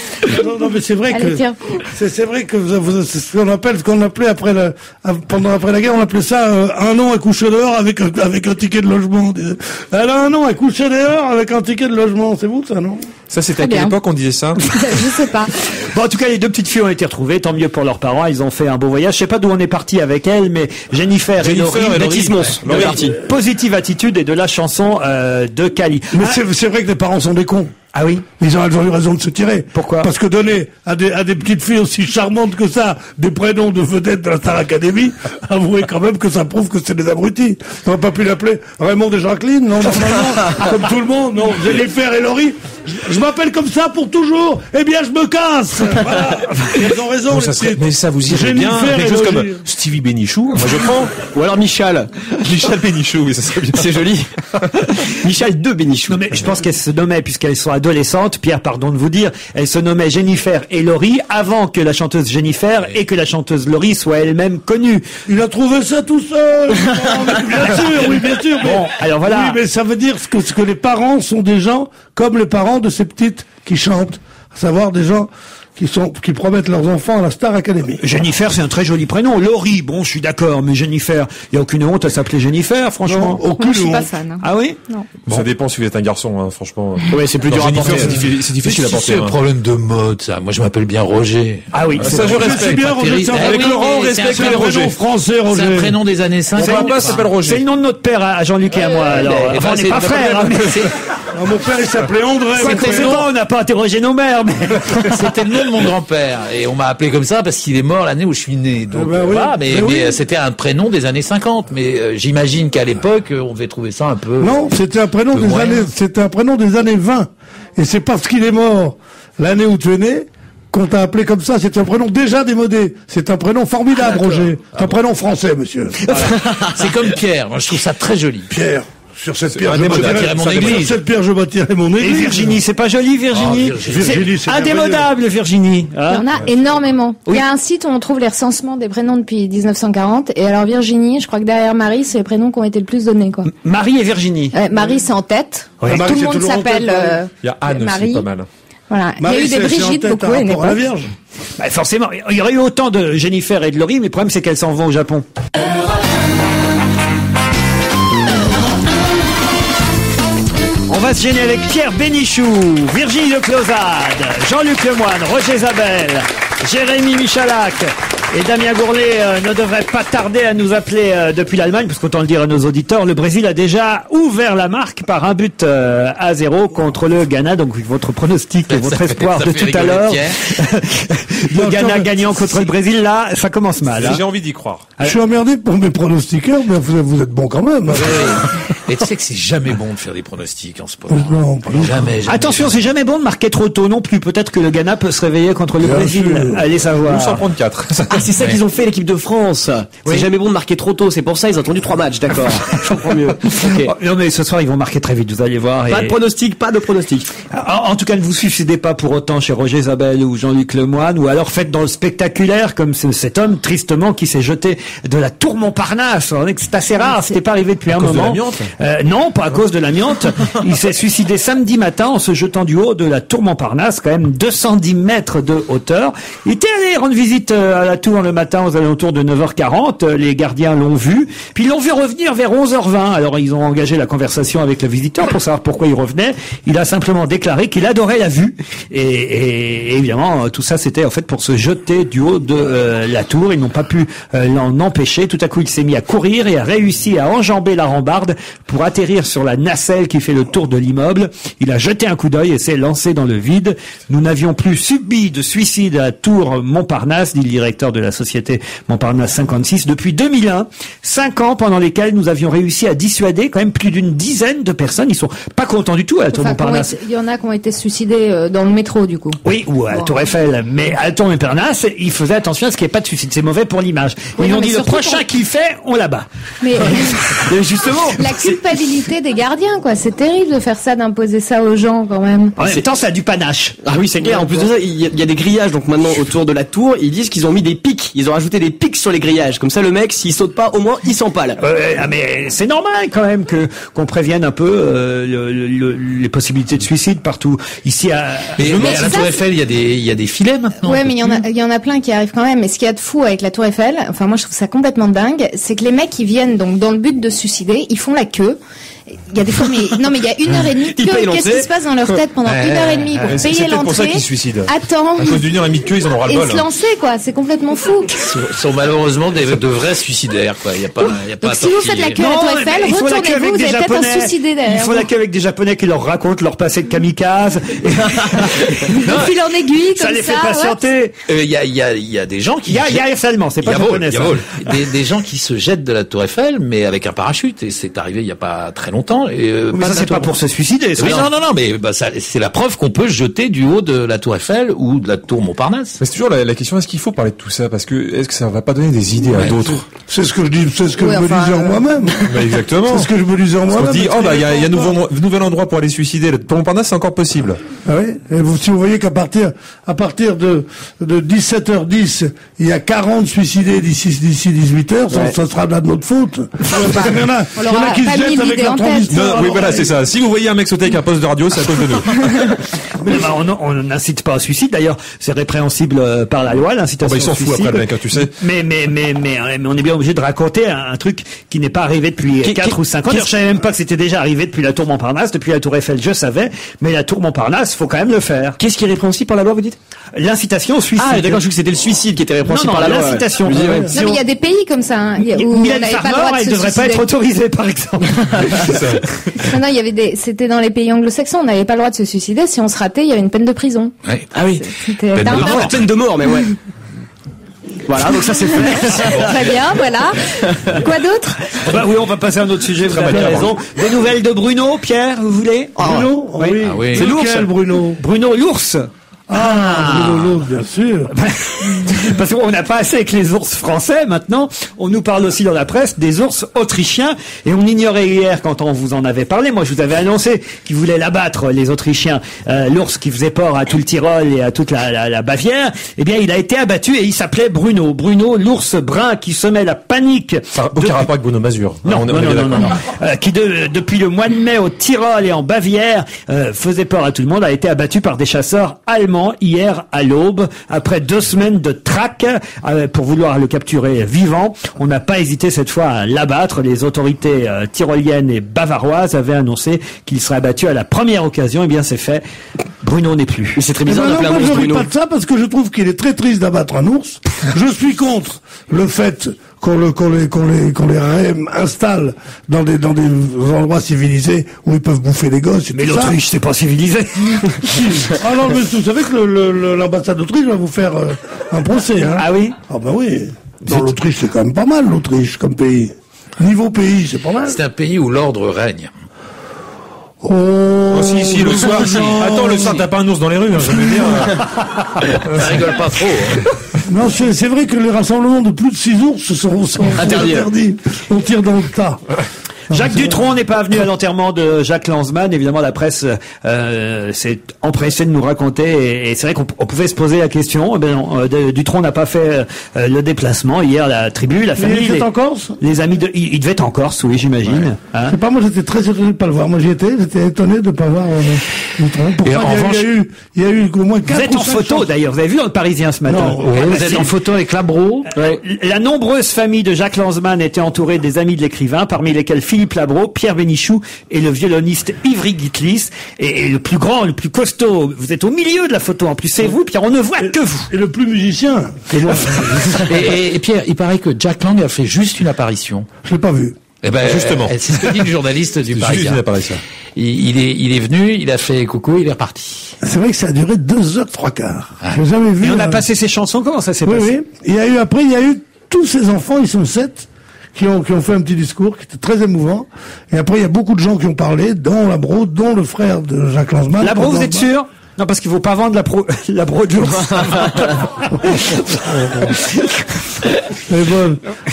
Non, mais c'est vrai Allez, que, tiens. c'est vrai que c'est ce qu'on appelait après la guerre, on appelait ça, un nom à coucher dehors avec un ticket de logement. Elle a un nom à coucher dehors avec un ticket de logement. C'est vous, ça, non? Ça, c'était à quelle époque on disait ça? Je sais pas. Bon, en tout cas, les deux petites filles ont été retrouvées. Tant mieux pour leurs parents. Ils ont fait un beau voyage. Je sais pas d'où on est parti avec elles, mais Jennifer et Laurie, Positive attitude et de la chanson de Cali. Mais c'est vrai que les parents sont des cons. Ah oui? Elles ont eu raison de se tirer. Pourquoi? Parce que donner à des petites filles aussi charmantes que ça des prénoms de vedettes de la Star Academy, avouez quand même que ça prouve que c'est des abrutis. On n'aurait pas pu l'appeler Raymond et Jacqueline, non, normalement, comme tout le monde, non, Jennifer et Laurie. Je m'appelle comme ça pour toujours. Eh bien, je me casse. Voilà. Ils ont raison. Mais ça vous irait bien. Quelque chose comme Stevie Bénichou. Moi, je prends. Ou alors Michal Bénichou, oui, ça serait bien. C'est joli. Michal de Bénichou. Non, mais je pense qu'elles se nommaient, puisqu'elles sont adolescentes, Pierre, pardon de vous dire, elles se nommaient Jennifer et Laurie avant que la chanteuse Jennifer et que la chanteuse Laurie soient elles-mêmes connues. Il a trouvé ça tout seul. Bien sûr, oui, bien sûr. Bon, alors voilà. Oui, mais ça veut dire que les parents sont des gens comme les parents de ces petites qui chantent, à savoir des gens qui promettent leurs enfants à la Star Academy. Jennifer, c'est un très joli prénom. Laurie, bon, je suis d'accord, mais Jennifer, il y a aucune honte à s'appeler Jennifer, franchement. Non, aucune Moi, je suis honte. pas fan. Hein. Ah oui? Non. Bon. Ça dépend si vous êtes un garçon, hein, franchement. Ouais, c'est plus dur à porter. C'est difficile à porter. C'est un problème de mode, ça. Moi, je m'appelle bien Roger. Ah oui, ça je respecte. C'est bien, Roger. Avec Laurent, on respecte les Roger. Français, Roger. C'est un prénom des années 50. Mon papa s'appelle Roger. c'est le nom de notre père à Jean-Luc et à moi, alors. Enfin, on n'est pas frères, hein, mais Non, mon père, il s'appelait André. c'est bon, on n'a pas interrogé nos mères, mais... C'était le nom de mon grand-père. Et on m'a appelé comme ça parce qu'il est mort l'année où je suis né. Donc, oui. voilà, mais oui. c'était un prénom des années 50. Mais j'imagine qu'à l'époque, on devait trouver ça un peu... Non, c'était un prénom des moyen. années 20. Et c'est parce qu'il est mort l'année où tu es né qu'on t'a appelé comme ça. C'est un prénom déjà démodé. C'est un prénom formidable, Roger. C'est un prénom français, monsieur. Voilà. C'est comme Pierre. Moi, je trouve ça très joli. Pierre. Sur cette pierre, je bâtirai mon église. Sur cette pierre, je bâtirai mon église. Et Virginie, c'est pas joli, Virginie? Virginie, c'est indémodable, Virginie. Il y en a énormément. Il y a un site où on trouve les recensements des prénoms depuis 1940. Et alors Virginie, je crois que derrière Marie, c'est les prénoms qui ont été le plus donnés, quoi. Marie et Virginie. Marie, c'est en tête. Ouais. Tout le monde s'appelle Il y a Anne Marie. aussi, pas mal. Voilà. Marie, il y a eu des Brigitte beaucoup à une rapport à la époque. Vierge. Bah, forcément, il y aurait eu autant de Jennifer et de Laurie, mais le problème c'est qu'elles s'en vont au Japon. On va se gêner avec Pierre Bénichou, Virginie de Closade, Jean-Luc Lemoyne, Roger Zabel, Jérémy Michalak et Damien Gourlet ne devraient pas tarder à nous appeler depuis l'Allemagne, parce qu'autant le dire à nos auditeurs, le Brésil a déjà ouvert la marque par un but à 0 contre le Ghana. Donc votre pronostic et votre espoir de tout à l'heure, le Ghana gagnant contre le Brésil, là, ça commence mal. Hein. J'ai envie d'y croire. Je suis emmerdé pour mes pronostiqueurs, mais vous êtes bons quand même. Et tu sais que c'est jamais bon de faire des pronostics en sport. Non, Jamais. Attention, c'est jamais bon de marquer trop tôt non plus. Peut-être que le Ghana peut se réveiller contre le Bien Brésil. sûr. Allez savoir. Ou s'en prendre 4. Ah, c'est ça qu'ils ont fait l'équipe de France. C'est jamais bon de marquer trop tôt. C'est pour ça ils ont attendu 3 matchs, d'accord. Je comprends mieux. Okay. Oh, non mais ce soir ils vont marquer très vite, vous allez voir. Pas de pronostic, pas de pronostic. En tout cas, ne vous suicidez pas pour autant chez Roger Zabel ou Jean-Luc Lemoyne, ou alors faites dans le spectaculaire comme cet homme tristement qui s'est jeté de la tour Montparnasse. C'est assez rare, c'était pas arrivé depuis un moment. De l'amiante Non, pas à cause de l'amiante. Il s'est suicidé samedi matin en se jetant du haut de la tour Montparnasse, quand même 210 mètres de hauteur. Il était allé rendre visite à la tour le matin aux alentours de 9h40. Les gardiens l'ont vu, puis ils l'ont vu revenir vers 11h20. Alors ils ont engagé la conversation avec le visiteur pour savoir pourquoi il revenait. Il a simplement déclaré qu'il adorait la vue. Et évidemment, tout ça c'était en fait pour se jeter du haut de la tour. Ils n'ont pas pu l'en empêcher. Tout à coup, il s'est mis à courir et a réussi à enjamber la rambarde pour atterrir sur la nacelle qui fait le tour de l'immeuble. Il a jeté un coup d'œil et s'est lancé dans le vide. Nous n'avions plus subi de suicide à tour Montparnasse, dit le directeur de la société Montparnasse 56, depuis 2001. 5 ans pendant lesquels nous avions réussi à dissuader quand même plus d'une dizaine de personnes. Ils sont pas contents du tout à la tour Montparnasse. Il y en a qui ont été suicidés dans le métro, du coup. Oui, ou à la Tour Eiffel. Mais à la tour Montparnasse, ils faisaient attention à ce qu'il n'y ait pas de suicide. C'est mauvais pour l'image. Oui, ils non, ont mais dit le surtout prochain qu'il fait, on l'abat. Mais Justement. la culpabilité des gardiens, quoi. C'est terrible de faire ça, d'imposer ça aux gens, quand même. En même temps, ça a du panache. Ah oui, c'est clair. En plus de ça, il y a des grillages donc maintenant autour de la tour. Ils disent qu'ils ont mis des pics. Ils ont rajouté des pics sur les grillages. Comme ça, le mec, s'il saute pas, au moins, il s'empale. Mais c'est normal quand même qu'on prévienne un peu les possibilités de suicide partout. Ici à la Tour Eiffel, il y a des filets maintenant. Ouais, mais il y en a plein qui arrivent quand même. Mais ce qu'il y a de fou avec la Tour Eiffel, enfin moi je trouve ça complètement dingue, c'est que les mecs qui viennent donc dans le but de se suicider, ils font la queue. Il y a des fois, mais il y a 1h30 de queue. Qu'est-ce qui se passe dans leur tête pendant 1h30 pour payer l'entrée? pour ça qu'ils se suicident. Attends. À cause d'1h30 de queue, ils en auront ras-le-bol. Et se lancer, quoi. C'est complètement fou. Sont malheureusement de vrais suicidaires, quoi. Il y a pas donc, si vous faites la queue à la Tour Eiffel, retournez-vous, vous avez peut-être un suicidé derrière. Il faut la queue avec des Japonais qui leur racontent leur passé de kamikaze. De fil en aiguille, comme ça. Ça les fait patienter. Il y a des gens qui... Il y a seulement, c'est pas japonais. Des gens qui se jettent de la Tour Eiffel, mais avec un parachute. Et c'est arrivé il y a pas très longtemps. Mais ça, c'est pas pour se suicider. Oui, non, mais c'est la preuve qu'on peut se jeter du haut de la Tour Eiffel ou de la Tour Montparnasse. C'est toujours la question, est-ce qu'il faut parler de tout ça? Parce que, est-ce que ça va pas donner des idées à d'autres? C'est ce que je dis, c'est ce que je me disais en moi-même. Exactement. C'est ce que je me disais en moi-même. On se dit, il y a nouvel endroit pour aller suicider. Le Tour Montparnasse, c'est encore possible. Ah oui. Et si vous voyez qu'à partir de 17h10, il y a 40 suicidés d'ici 18h, ça sera de notre faute. Il y en a qui se jettent avec leur transistor. Oui, voilà, c'est ça. Si vous voyez un mec sauter avec un poste de radio, c'est à cause de nous. Mais on n'incite pas au suicide. D'ailleurs, c'est répréhensible par la loi, l'incitation au suicide. Ils s'en foutent après, le mec, tu sais. Mais on est bien obligé de raconter un truc qui n'est pas arrivé depuis 4 ou 5 ans. Je savais même pas que c'était déjà arrivé depuis la Tour Montparnasse, depuis la Tour Eiffel, je savais. Mais la Tour Montparnasse, faut quand même le faire. Qu'est-ce qui est répréhensible par la loi, vous dites? L'incitation au suicide. Ah, d'accord, je crois que c'était le suicide qui était répréhensible par la loi. L'incitation. Non, mais il y a des pays comme ça, hein, où on n'avait pas le droit de se elle devrait pas être autorisée, par exemple. Non, il y avait c'était dans les pays anglo-saxons, on n'avait pas le droit de se suicider. Si on se ratait, il y avait une peine de prison. Ouais. Ah oui. C'était la peine de mort, mais ouais. Voilà, donc ça c'est fait. Très bien, voilà. Quoi d'autre? Oui, on va passer à un autre sujet, vous avez raison. Des nouvelles de Bruno, Pierre, vous voulez? Bruno? Oui. C'est l'ours. Bruno? Bruno l'ours. Bruno l'ours, bien sûr. Parce qu'on n'a pas assez avec les ours français maintenant. On nous parle aussi dans la presse des ours autrichiens. Et on ignorait hier quand on vous en avait parlé. Moi, je vous avais annoncé qu'ils voulaient l'abattre, les Autrichiens. L'ours qui faisait peur à tout le Tyrol et à toute la Bavière. Eh bien, il a été abattu et il s'appelait Bruno. Bruno, l'ours brun qui semait la panique. Aucun rapport avec Bruno Mazur. Non. Qui depuis le mois de mai au Tyrol et en Bavière faisait peur à tout le monde, a été abattu par des chasseurs allemands hier à l'aube, après 2 semaines de traque pour vouloir le capturer vivant. On n'a pas hésité cette fois à l'abattre. Les autorités tyroliennes et bavaroises avaient annoncé qu'il serait abattu à la première occasion. Eh bien, c'est fait. Bruno n'est plus. C'est très bizarre d'appeler un ours Bruno. Je ne Bruno. pas de ça parce que je trouve qu'il est très triste d'abattre un ours. Je suis contre le fait qu'on les réinstalle dans des endroits civilisés où ils peuvent bouffer des gosses. Mais l'Autriche, c'est pas civilisé. Ah non, mais vous savez que l'ambassade d'Autriche va vous faire un procès, hein. Ah oui? Ah ben oui. Dans l'Autriche, c'est quand même pas mal, l'Autriche, comme pays. Niveau pays, c'est pas mal. C'est un pays où l'ordre règne. Oh, si, le soir. Attends, le soir, t'as pas un ours dans les rues, hein, je veux dire. Ça rigole pas trop. Non, c'est vrai que les rassemblements de plus de 6 ours sont interdits. On tire dans le tas. Jacques Dutronc n'est pas venu à l'enterrement de Jacques Lanzmann. Évidemment, la presse s'est empressée de nous raconter. Et c'est vrai qu'on pouvait se poser la question. Dutronc n'a pas fait le déplacement. Hier, la tribu, la famille... Il était en Corse? Les amis il devait être en Corse, oui, j'imagine. Ouais. Hein? Je sais pas, moi j'étais très étonné de pas le voir. Moi j'étais étonné de pas voir Dutronc. Il y a eu au moins 4 Vous êtes en photo d'ailleurs. Vous avez vu dans le Parisien ce matin? Vous êtes en photo avec Labro. La nombreuse famille de Jacques Lanzmann était entourée des amis de l'écrivain, parmi lesquels Philippe Labro, Pierre Bénichou et le violoniste Ivry Gitlis. Et le plus grand, le plus costaud, vous êtes au milieu de la photo. En plus, c'est vous, Pierre, on ne voit que vous. Et le plus musicien. Et Pierre, il paraît que Jack Lang a fait juste une apparition. Je l'ai pas vu. Eh ben, justement. C'est ce que dit le journaliste du Parisien. Juste une apparition. Il est venu, il a fait coucou, il est reparti. C'est vrai que ça a duré 2h03. J'ai jamais vu. Et on a passé ses chansons, comment ça s'est passé? Oui. Il y a eu tous ces enfants, ils sont 7, qui ont fait un petit discours qui était très émouvant. Et après, il y a beaucoup de gens qui ont parlé, dont Labro, dont le frère de Jacques Lanzmann. Labro, vous êtes sûr? Non, parce qu'il ne faut pas vendre la bro de l'ours.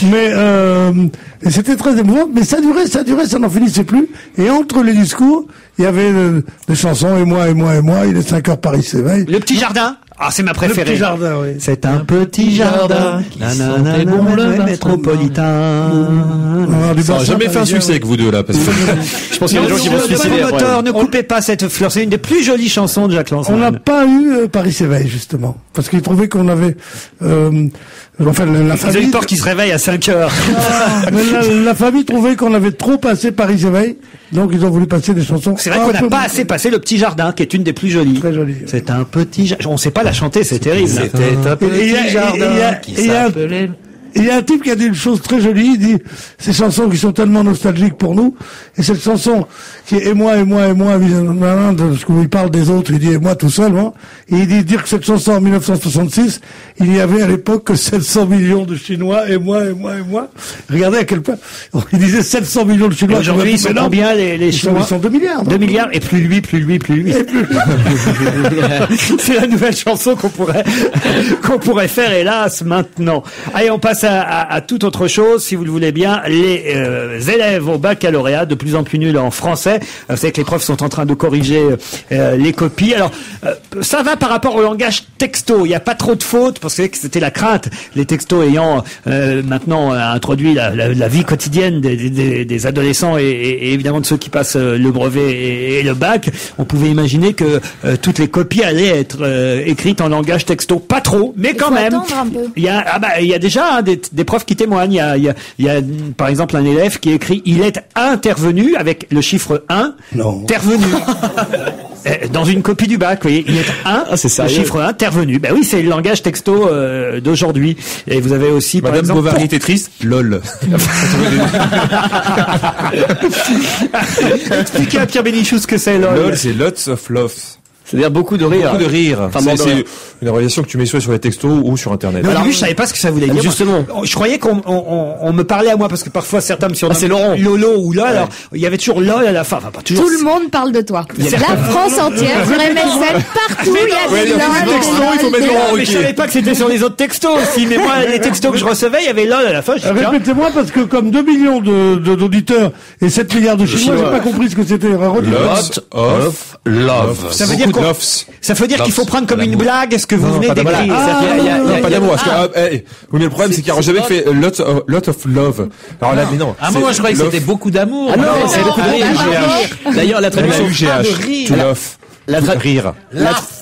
Mais et c'était très émouvant, mais ça durait, ça n'en finissait plus. Et entre les discours, il y avait des chansons, et moi, il est 5 heures, Paris s'éveille. Le petit jardin. Ah, c'est ma préférée. Le petit jardin, oui. C'est un petit jardin qui sentait bon le métropolitain. Ça n'a jamais fait un succès avec vous deux, là, parce que je pense qu'il y a des gens qui vont se suicider après. Ne coupez pas cette fleur. C'est une des plus jolies chansons de Jacques Lanzmann. On n'a pas eu Paris s'éveille, justement. Parce qu'il trouvait qu'on avait, Enfin, la Ils ont famille... une porte qui se réveille à 5 heures. Mais la famille trouvait qu'on avait trop passé Paris Éveil, donc ils ont voulu passer des chansons. C'est vrai qu'on n'a pas assez passé Le Petit Jardin, qui est une des plus jolies. Très jolie. C'est un petit jardin. On sait pas la chanter, c'est terrible. C'était un petit jardin qui s'appelait... Il y a un type qui a dit une chose très jolie, il dit, ces chansons qui sont tellement nostalgiques pour nous, et cette chanson qui est et moi, de ce où il parle des autres, il dit et moi tout seul, moi, et il dit dire que cette chanson en 1966, il y avait à l'époque que 700 millions de Chinois, et moi. Regardez à quel point, il disait 700 millions de Chinois. Aujourd'hui, ils sont combien les Chinois? Ils sont 2 milliards. 2 milliards, et plus lui. C'est la nouvelle chanson qu'on pourrait faire, hélas, maintenant. Allez, on passe à toute autre chose, si vous le voulez bien. Les élèves au baccalauréat, de plus en plus nuls en français. Vous savez que les profs sont en train de corriger les copies. Alors, ça va par rapport au langage texto. Il n'y a pas trop de fautes, parce que c'était la crainte. Les textos ayant maintenant introduit la vie quotidienne des adolescents et évidemment de ceux qui passent le brevet et le bac. On pouvait imaginer que toutes les copies allaient être écrites en langage texto. Pas trop, mais quand même. Attendre un peu. Il y a déjà des profs qui témoignent. Il y a par exemple un élève qui écrit il est intervenu avec le chiffre 1. Non. Intervenu. Dans une copie du bac, vous voyez, il est 1, le chiffre 1, intervenu. Ben oui, c'est le langage texto d'aujourd'hui. Et vous avez aussi, par Madame exemple... Bovary était triste, lol. Expliquez à Pierre Bénichou ce que c'est, lol. Lol, c'est lots of love. C'est-à-dire beaucoup de rire. Beaucoup de rire. Enfin, C'est une relation que tu mets soit sur les textos ou sur Internet. Mais au début, je savais pas ce que ça voulait dire. Justement. Je croyais qu'on me parlait à moi, parce que parfois certains me surnomment c'est Laurent. Lolo ou LOL. Alors, il y avait toujours LOL à la fin. Enfin, pas toujours. Tout le monde parle de toi. La France entière, sur MSN, partout, il y a des il faut mettre Laurent Mais je savais pas que c'était sur les autres textos aussi. Mais moi, les textos que je recevais, il y avait LOL à la fin. Je dis, tiens. Répétez-moi, parce que comme 2 millions d'auditeurs et 7 milliards de Chinois, j'ai pas compris ce que c'était. Lots of love. Ça veut dire Beaucoup quoi? d'offs. Ça veut dire qu'il faut prendre comme une blague ce que vous venez pas d'amour. d'écrire. Non, pas d'amour. Oui, mais le problème, c'est qu'il y a jamais fait lot of love. Alors là, mais non. Ah, moi, je croyais que c'était beaucoup d'amour. Ah non, c'est beaucoup de rire. D'ailleurs, la traduction... UGH. To love. Rire.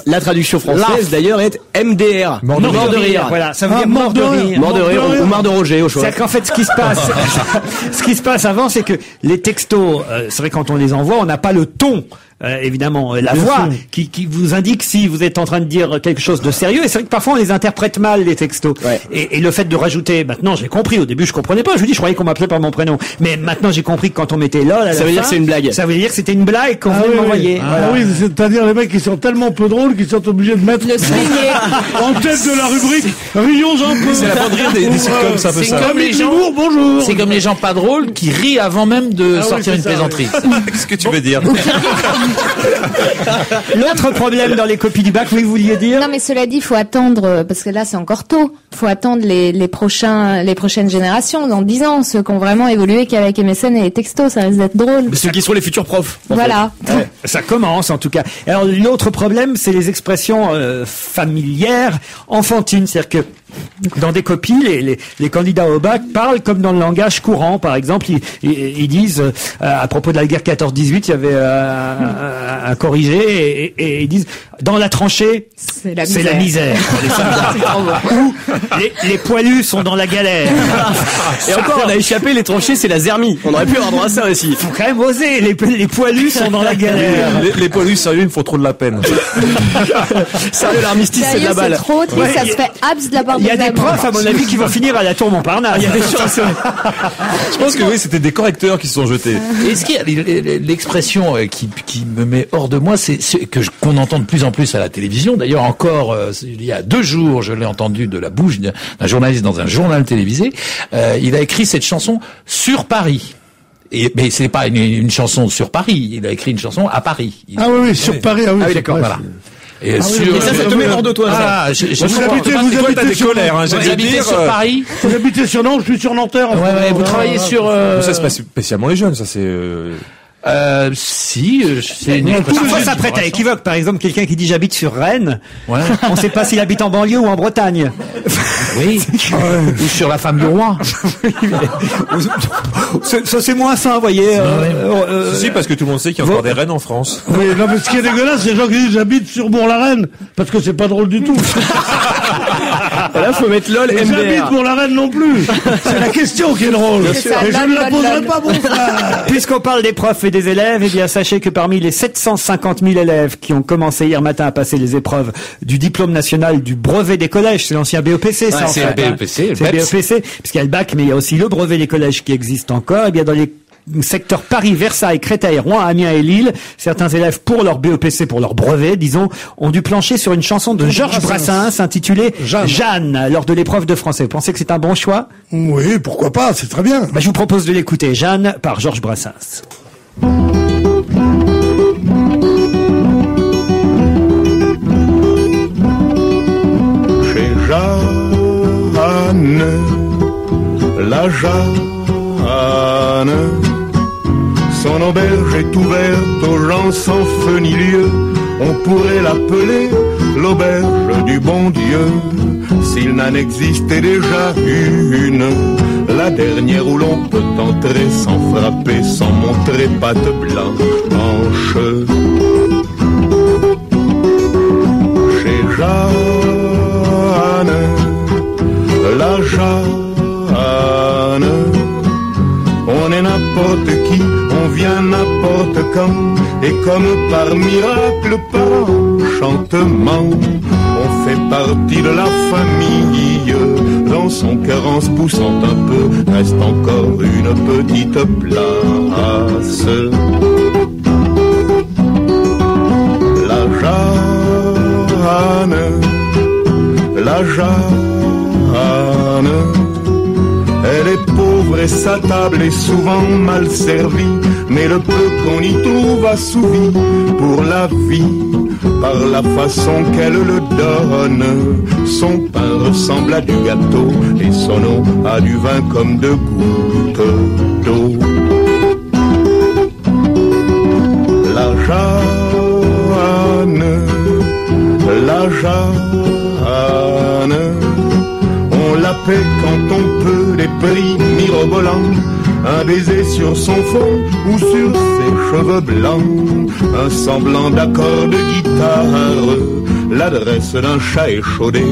La traduction française, d'ailleurs, est MDR. Mort de rire. Voilà, ça veut dire mort de rire. Mort de rire ou mort de Roger, au choix. C'est qu'en fait, ce qui se passe avant, c'est que les textos, c'est vrai, quand on les envoie, on n'a pas le ton. Évidemment, la voix qui vous indique si vous êtes en train de dire quelque chose de sérieux. Et c'est vrai que parfois on les interprète mal, les textos. Ouais. Et le fait de rajouter, maintenant j'ai compris. Au début je comprenais pas. Je vous dis, je croyais qu'on m'appelait par mon prénom. Mais maintenant j'ai compris que quand on mettait LOL à la fin, ça veut dire que c'est une blague. Ça veut dire que c'était une blague qu'on venait m'envoyer. Ah oui, c'est-à-dire les mecs qui sont tellement peu drôles qu'ils sont obligés de mettre le souligner en tête de la rubrique rions un peu. C'est la bande de rire des sitcoms, ça peut ça. Comme les gens, bonjour. C'est comme les gens pas drôles qui rient avant même de sortir une plaisanterie. Qu'est-ce que tu veux dire? L'autre problème dans les copies du bac, vous vouliez dire? Non, mais cela dit, il faut attendre, parce que là, c'est encore tôt. Il faut attendre les prochaines générations, dans 10 ans, ceux qui ont vraiment évolué qu'avec MSN et les textos, ça risque d'être drôle. Ceux qui sont les futurs profs. Voilà. Ouais, ça commence, en tout cas. Alors, l'autre problème, c'est les expressions familières, enfantines. C'est-à-dire que dans des copies, les candidats au bac parlent comme dans le langage courant. Par exemple, ils disent, à propos de la guerre 14-18, il y avait un corrigé, et ils disent, dans la tranchée, c'est la misère. Les soldats. Ou les poilus sont dans la galère. Et encore, on a échappé, les tranchées, c'est la zermie. On aurait pu avoir droit à ça aussi. Faut quand même oser. Les poilus sont dans la galère. Les poilus, sérieux, ils me font trop de la peine. Sérieux, l'armistice, c'est de la balle. C'est trop triste, ça se fait abs de la part Il y a des profs, à mon avis, qui vont finir à la tour Montparnasse. Il y a des chances. Je pense que oui, c'était des correcteurs qui se sont jetés. Est-ce qu'il y a l'expression qui me met hors de moi, c'est qu'on entend de plus en plus à la télévision. D'ailleurs, encore il y a 2 jours, je l'ai entendu de la bouche d'un journaliste dans un journal télévisé. Il a écrit cette chanson sur Paris. Mais c'est pas une chanson sur Paris. Il a écrit une chanson à Paris. Ah oui, sur Paris. Ah oui, d'accord. Voilà. Et ça te met hors de toi. Ah, vous habitez des colères, hein, vous habitez sur Paris. Vous habitez sur Nantes, je suis sur Nanterre. Ouais, vous travaillez sur. Ça c'est pas spécialement les jeunes, ça c'est. Si, c'est une expression. Parfois, ça prête à équivoque. Par exemple, quelqu'un qui dit j'habite sur Rennes. Ouais. On ne sait pas s'il habite en banlieue ou en Bretagne. Oui. Ou sur la femme du roi. Ça, c'est moins ça, vous voyez. Si, parce que tout le monde sait qu'il y a encore des Rennes en France. Oui, non, mais ce qui est dégueulasse, c'est les gens qui disent j'habite sur Bourg-la-Reine. Parce que c'est pas drôle du tout. Et là, faut mettre LOL J'habite MDR. pour la reine non plus. C'est la question qui est drôle. Et je ne la poserai pas, mon frère. Puisqu'on parle des profs et des élèves, eh bien, sachez que parmi les 750 000 élèves qui ont commencé hier matin à passer les épreuves du diplôme national du brevet des collèges, c'est l'ancien BEPC, ça, en fait. C'est BEPC, C'est BEPC, puisqu'il y a le bac, mais il y a aussi le brevet des collèges qui existe encore. Eh bien, dans les secteurs Paris, Versailles, Créteil, Rouen, Amiens et Lille, certains élèves, pour leur BEPC, pour leur brevet, disons, ont dû plancher sur une chanson de Georges Brassens intitulée Jeanne, lors de l'épreuve de français. Vous pensez que c'est un bon choix? Oui, pourquoi pas, c'est très bien. Je vous propose de l'écouter. Jeanne par Georges Brassens. Chez Jeanne, la Jeanne, son auberge est ouverte aux gens sans feu ni lieu. On pourrait l'appeler l'auberge du bon Dieu, s'il n'en existait déjà une, la dernière où l'on peut entrer sans frapper, sans montrer patte blanche. Chez Jeanne, la Jeanne, on est n'importe qui, on vient n'importe quand, et comme par miracle, par enchantement, on fait partie de la famille. Dans son cœur, en se poussant un peu, reste encore une petite place. La Jeanne, la Jeanne, elle est pauvre et sa table est souvent mal servie, mais le peu qu'on y trouve assouvi pour la vie, par la façon qu'elle le donne. Son pain ressemble à du gâteau et son eau à du vin comme de gouttes d'eau. La Jeanne, la Jeanne, on la paie quand on peut, des prix mirobolants, un baiser sur son front ou sur ses cheveux blancs, un semblant d'accord de guitare, l'adresse d'un chat échaudé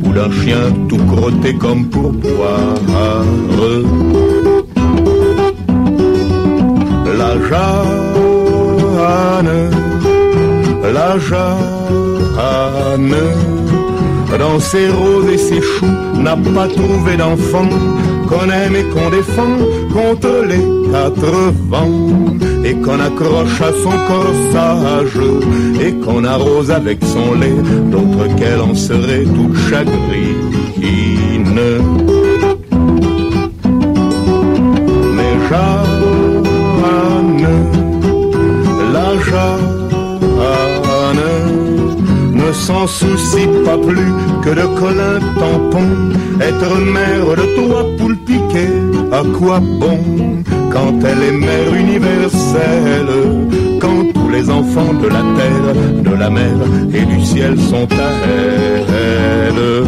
ou d'un chien tout crotté comme pour boire. La Jeanne, la Jeanne, dans ses roses et ses choux, n'a pas trouvé d'enfant, qu'on aime et qu'on défend contre les quatre vents, et qu'on accroche à son corsage, et qu'on arrose avec son lait, d'autres qu'elle en serait toute chagrine. Mais Jeanne, la Jeanne, ne s'en soucie pas plus que de Colin tampon. Être mère de trois poules piquées, à quoi bon, quand elle est mère universelle, quand tous les enfants de la terre, de la mer et du ciel sont à elle.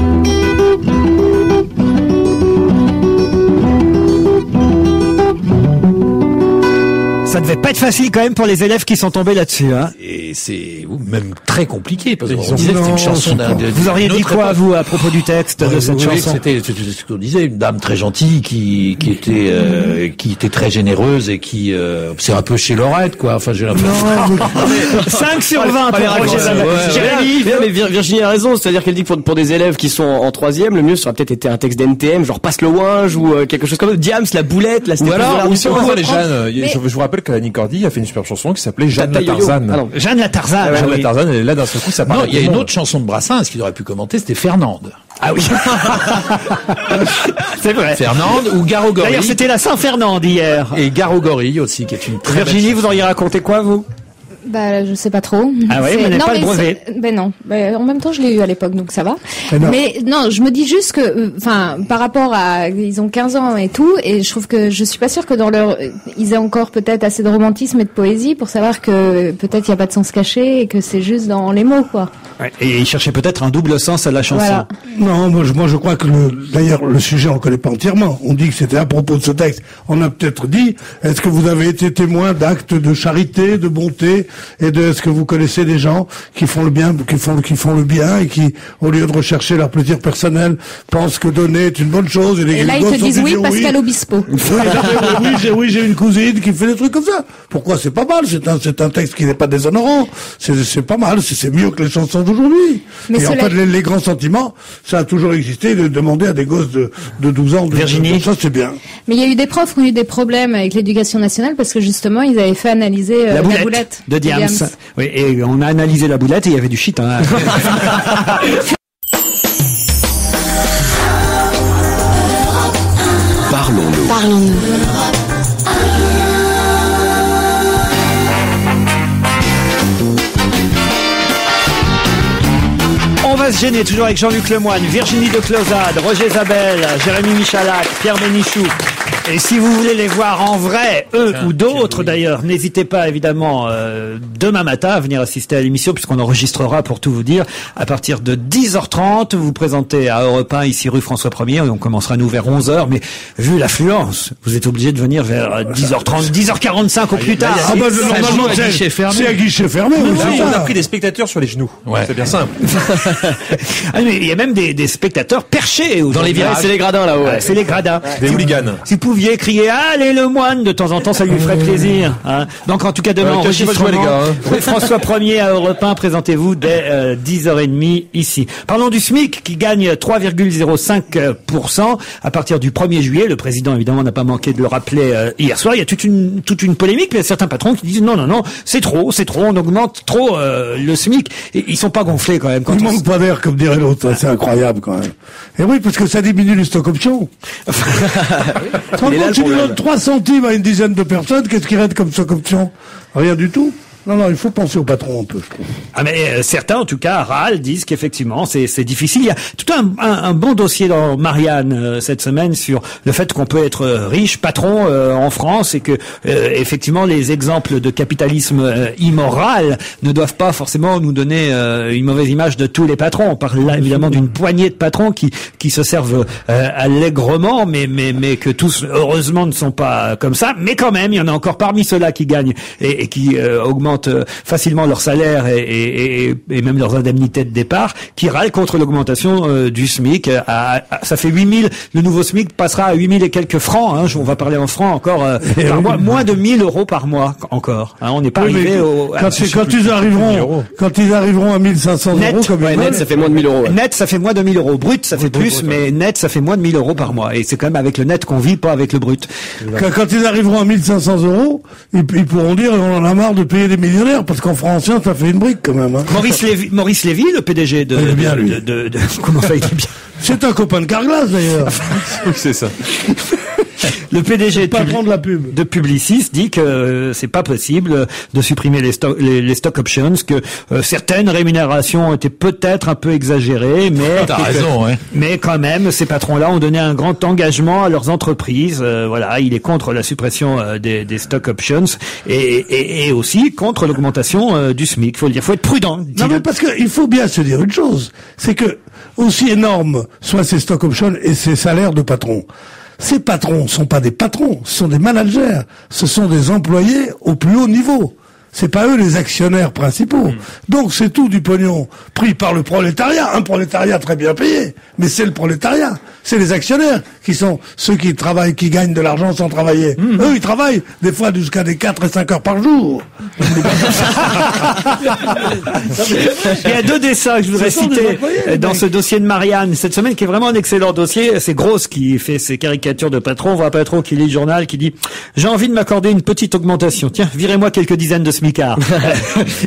Ça devait pas être facile quand même pour les élèves qui sont tombés là-dessus, hein. Et c'est même très compliqué parce qu'on disait que c'était une chanson Vous auriez dit quoi, vous, à propos du texte de cette chanson? C'était ce qu'on disait, une dame très gentille qui était très généreuse et qui c'est un peu chez Lorette, quoi. Enfin, j'ai l'impression. 5 sur 20 pour Roger Jérémy. Mais Virginie a raison, c'est-à-dire qu'elle dit que pour des élèves qui sont en troisième, le mieux serait peut-être été un texte d'NTM, genre Passe le Ouinge ou quelque chose comme ça. Diams, la boulette, la Ou alors, ou si on les Jeanne, je vous rappelle qu'Annie Cordy a fait une super chanson qui s'appelait Jeanne la Tarzane. Jeanne la Tarzane. Jeanne la Tarzane, elle est là d'un seul coup, ça parle. Non, il y a une autre chanson de Brassens qu'il aurait pu commenter, c'était Fernande. Ah oui. C'est vrai. Fernande ou Garogori. D'ailleurs, c'était la Saint-Fernande hier. Et Garogori aussi, qui est une très Virginie, vous auriez raconté quoi, vous? Bah, je sais pas trop. Ah oui, vous n'avez pas le brevet. Ben non. Ben, en même temps, je l'ai eu à l'époque, donc ça va. Mais non, je me dis juste que, enfin, par rapport à, ils ont 15 ans et tout, et je trouve que je suis pas sûre que dans leur, ils aient encore peut-être assez de romantisme et de poésie pour savoir que peut-être il y a pas de sens caché et que c'est juste dans les mots, quoi. Ouais, et ils cherchaient peut-être un double sens à la chanson. Voilà. Non, moi je crois que d'ailleurs le sujet on le connaît pas entièrement. On dit que c'était à propos de ce texte. On a peut-être dit, est-ce que vous avez été témoin d'actes de charité, de bonté et de est-ce que vous connaissez des gens qui font le bien, qui font le bien et qui, au lieu de rechercher leur plaisir personnel, pensent que donner est une bonne chose. Et là, ils te disent oui, Pascal Obispo. Oui, j'ai une cousine qui fait des trucs comme ça. Pourquoi? C'est pas mal. C'est un texte qui n'est pas déshonorant. C'est pas mal. C'est mieux que les chansons d'aujourd'hui. Et en fait, les grands sentiments, ça a toujours existé, de demander à des gosses de 12 ans. Virginie. Ça, c'est bien. Mais il y a eu des profs qui ont eu des problèmes avec l'éducation nationale parce que justement, ils avaient fait analyser la boulette de Diams. Oui, et on a analysé la boulette et il y avait du shit. Hein. Parlons-nous. On va se gêner toujours avec Jean-Luc Lemoyne, Virginie de Closade, Roger Zabel, Jérémy Michalak, Pierre Bénichou. Et si vous voulez les voir en vrai, eux ou d'autres d'ailleurs, n'hésitez pas évidemment demain matin à venir assister à l'émission puisqu'on enregistrera pour tout vous dire à partir de 10h30. Vous vous présentez à Europe 1 ici rue François 1er et on commencera nous vers 11h. Mais vu l'affluence, vous êtes obligé de venir vers 10h30, 10h45 au plus tard. Normalement c'est à guichet fermé. On a pris des spectateurs sur les genoux. Ouais. C'est bien simple. Mais il y a même des spectateurs perchés dans les virages. C'est les gradins là-haut. Ouais, c'est les gradins. Des hooligans. Si vous pouviez crier allez le moine de temps en temps, ça lui ferait plaisir. Hein. Donc en tout cas demain enregistrement. Les gars, hein. François 1er à Europe 1, présentez-vous dès 10h30 ici. Parlons du SMIC qui gagne 3,05% à partir du 1er juillet. Le président évidemment n'a pas manqué de le rappeler hier soir. Il y a toute une polémique, mais il y a certains patrons qui disent non, c'est trop, on augmente trop le SMIC. Et ils sont pas gonflés quand même. Il manque pas d'air comme dirait l'autre, c'est incroyable quand même. Et oui, parce que ça diminue les stock options. Quand tu lui donnes 3 centimes à une dizaine de personnes, qu'est-ce qui reste comme stock option? Rien du tout. Non, il faut penser au patron un peu, je trouve. Ah mais certains, en tout cas, râlent, disent qu'effectivement c'est difficile. Il y a tout un bon dossier dans Marianne cette semaine sur le fait qu'on peut être riche, patron en France et que effectivement les exemples de capitalisme immoral ne doivent pas forcément nous donner une mauvaise image de tous les patrons. On parle là évidemment d'une poignée de patrons qui se servent allègrement, mais que tous heureusement ne sont pas comme ça. Mais quand même, il y en a encore parmi ceux-là qui gagnent et qui augmentent facilement leur salaire et même leurs indemnités de départ, qui râlent contre l'augmentation du SMIC. Ça fait 8 000, le nouveau SMIC passera à 8 000 et quelques francs, hein, on va parler en francs encore, par mois, moins de 1 000 euros par mois encore. Hein, on n'est pas arrivé au... Quand ils arriveront à 1 500 net, euros, comme net, ça fait moins de 1 000 euros. Ouais. Net, ça fait moins de 1 000 euros. Brut, ça fait plus, mais net, ça fait moins de 1 000 euros par mois. Et c'est quand même avec le net qu'on vit, pas avec le brut. Quand ils arriveront à 1 500 euros, ils pourront dire on en a marre de payer des millionnaires, parce qu'en France, ça fait une brique quand même. Hein. Maurice Lévy, le PDG de comment ça, il est bien. C'est un copain de Carglass d'ailleurs. Oui, c'est ça. Le PDG de Publicis dit que c'est pas possible de supprimer les stock options, que certaines rémunérations étaient peut-être un peu exagérées, mais t'as raison, ouais. Mais quand même, ces patrons-là ont donné un grand engagement à leurs entreprises. Voilà, il est contre la suppression des stock options et aussi contre l'augmentation du SMIC. Faut le dire, faut être prudent. Non, mais parce que il faut bien se dire une chose, c'est que aussi énormes soient ces stock options et ces salaires de patrons. Ces patrons sont pas des patrons, ce sont des managers, ce sont des employés au plus haut niveau. C'est pas eux les actionnaires principaux. Donc c'est tout du pognon pris par le prolétariat, un prolétariat très bien payé, mais c'est le prolétariat. C'est les actionnaires qui sont ceux qui travaillent, qui gagnent de l'argent sans travailler. Eux, ils travaillent des fois jusqu'à des 4 et 5 heures par jour. Il y a 2 dessins que je voudrais citer dans ce dossier de Marianne cette semaine, qui est vraiment un excellent dossier. C'est Grosse qui fait ses caricatures de patron. On voit un patron qui lit le journal, qui dit « J'ai envie de m'accorder une petite augmentation. Tiens, virez-moi quelques dizaines de smicards. »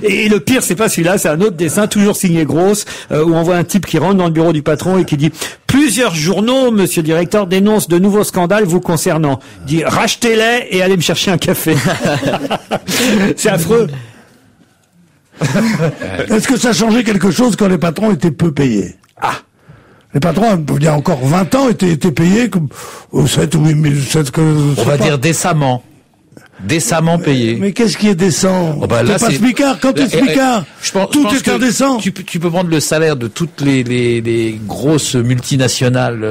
Et le pire, c'est pas celui-là, c'est un autre dessin, toujours signé Grosse, où on voit un type qui rentre dans le bureau du patron et qui dit « Plusieurs journaux, monsieur le directeur, dénoncent de nouveaux scandales vous concernant. » Il dit « Rachetez-les et allez me chercher un café. » C'est affreux. Est-ce que ça changeait quelque chose quand les patrons étaient peu payés? Les patrons, il y a encore 20 ans, étaient payés comme 7 ou 8 000... On va dire décemment. Décemment payé. Mais qu'est-ce qui est décent? Oh bah là, c'est pas smicard. Quand t'es smicard, tout est indécent. Tu peux prendre le salaire de toutes les grosses multinationales,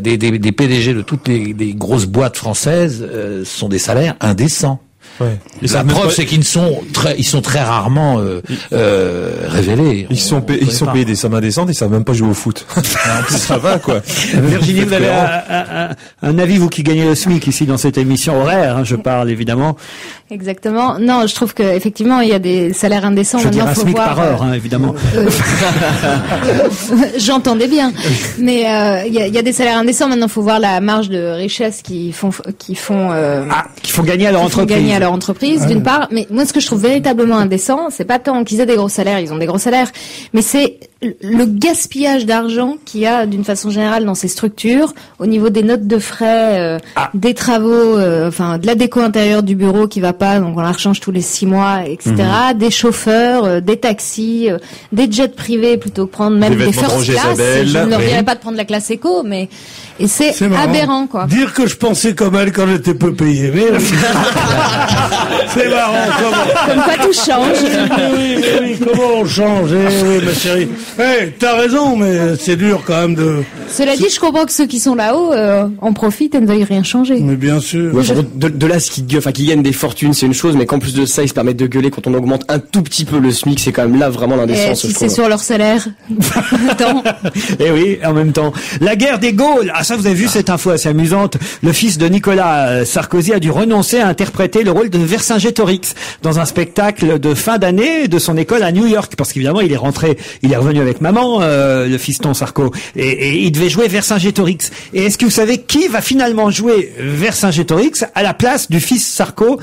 des PDG de toutes les grosses boîtes françaises, sont des salaires indécents. Ouais. La preuve, c'est qu'ils sont très rarement révélés. Ils sont payés des sommes indécentes, ils savent même pas jouer au foot. Ça va, quoi. Virginie, vous avez un avis, vous qui gagnez le SMIC ici dans cette émission horaire, je parle évidemment. Exactement. Non, je trouve que effectivement il y a des salaires indécents. Je dirais un SMIC par heure, évidemment. J'entendais bien, mais il y a des salaires indécents. Maintenant, faut voir la marge de richesse qui font gagner à leur entreprise. D'une part. Mais moi, ce que je trouve véritablement indécent, c'est pas tant qu'ils aient des gros salaires, ils ont des gros salaires, mais c'est le gaspillage d'argent qu'il y a d'une façon générale dans ces structures, au niveau des notes de frais, des travaux, de la déco intérieure du bureau qui va pas, donc on la rechange tous les 6 mois, etc. Des chauffeurs, des taxis, des jets privés plutôt que prendre même des first class. Je ne leur dirais pas de prendre la classe éco, mais c'est aberrant, quoi. Dire que je pensais comme elle quand j'étais peu payé, mais c'est marrant. Comme quoi tout change. Oui, comment on change, oui, ma chérie. T'as raison, mais c'est dur quand même de... Cela dit, je comprends que ceux qui sont là-haut en profitent et ne veuillent rien changer. Mais bien sûr. Ouais, de là, qui gagnent des fortunes, c'est une chose, mais qu'en plus de ça, ils se permettent de gueuler quand on augmente un tout petit peu le SMIC, c'est quand même là vraiment l'indécence. Si c'est sur leur salaire. Et oui, en même temps. La guerre des Gaules. Ah, ça, vous avez vu cette info assez amusante. Le fils de Nicolas Sarkozy a dû renoncer à interpréter le rôle de Vercingétorix dans un spectacle de fin d'année de son école à New York, parce qu'évidemment, il est revenu avec maman, le fiston Sarko, et il devait jouer Vercingétorix. Et est-ce que vous savez qui va finalement jouer Vercingétorix à la place du fils Sarko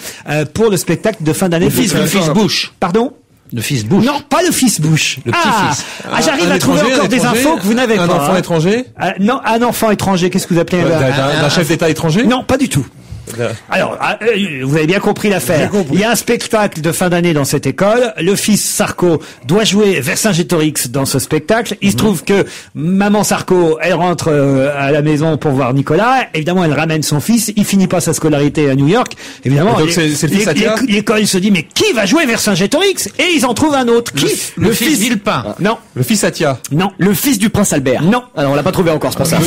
pour le spectacle de fin d'année? Le fils Bush. Pardon? Le fils Bush. Non, pas le fils Bush. Le petit-fils. J'arrive à trouver encore des infos que vous n'avez pas. Un enfant étranger? Non, un enfant étranger. Qu'est-ce que vous appelez d'un chef d'État étranger? Non, pas du tout. Alors, vous avez bien compris l'affaire. Il y a un spectacle de fin d'année dans cette école. Le fils Sarko doit jouer Vercingétorix dans ce spectacle. Il se trouve que maman Sarko, elle rentre à la maison pour voir Nicolas. Évidemment, elle ramène son fils. Il finit pas sa scolarité à New York. Évidemment, donc c'est le fils l'école se dit, mais qui va jouer Vercingétorix? Et ils en trouvent un autre. Qui? Le fils Villepin. Non. Le fils Atia. Non. Le fils du prince Albert. Non. Alors on l'a pas trouvé encore, c'est pour ça.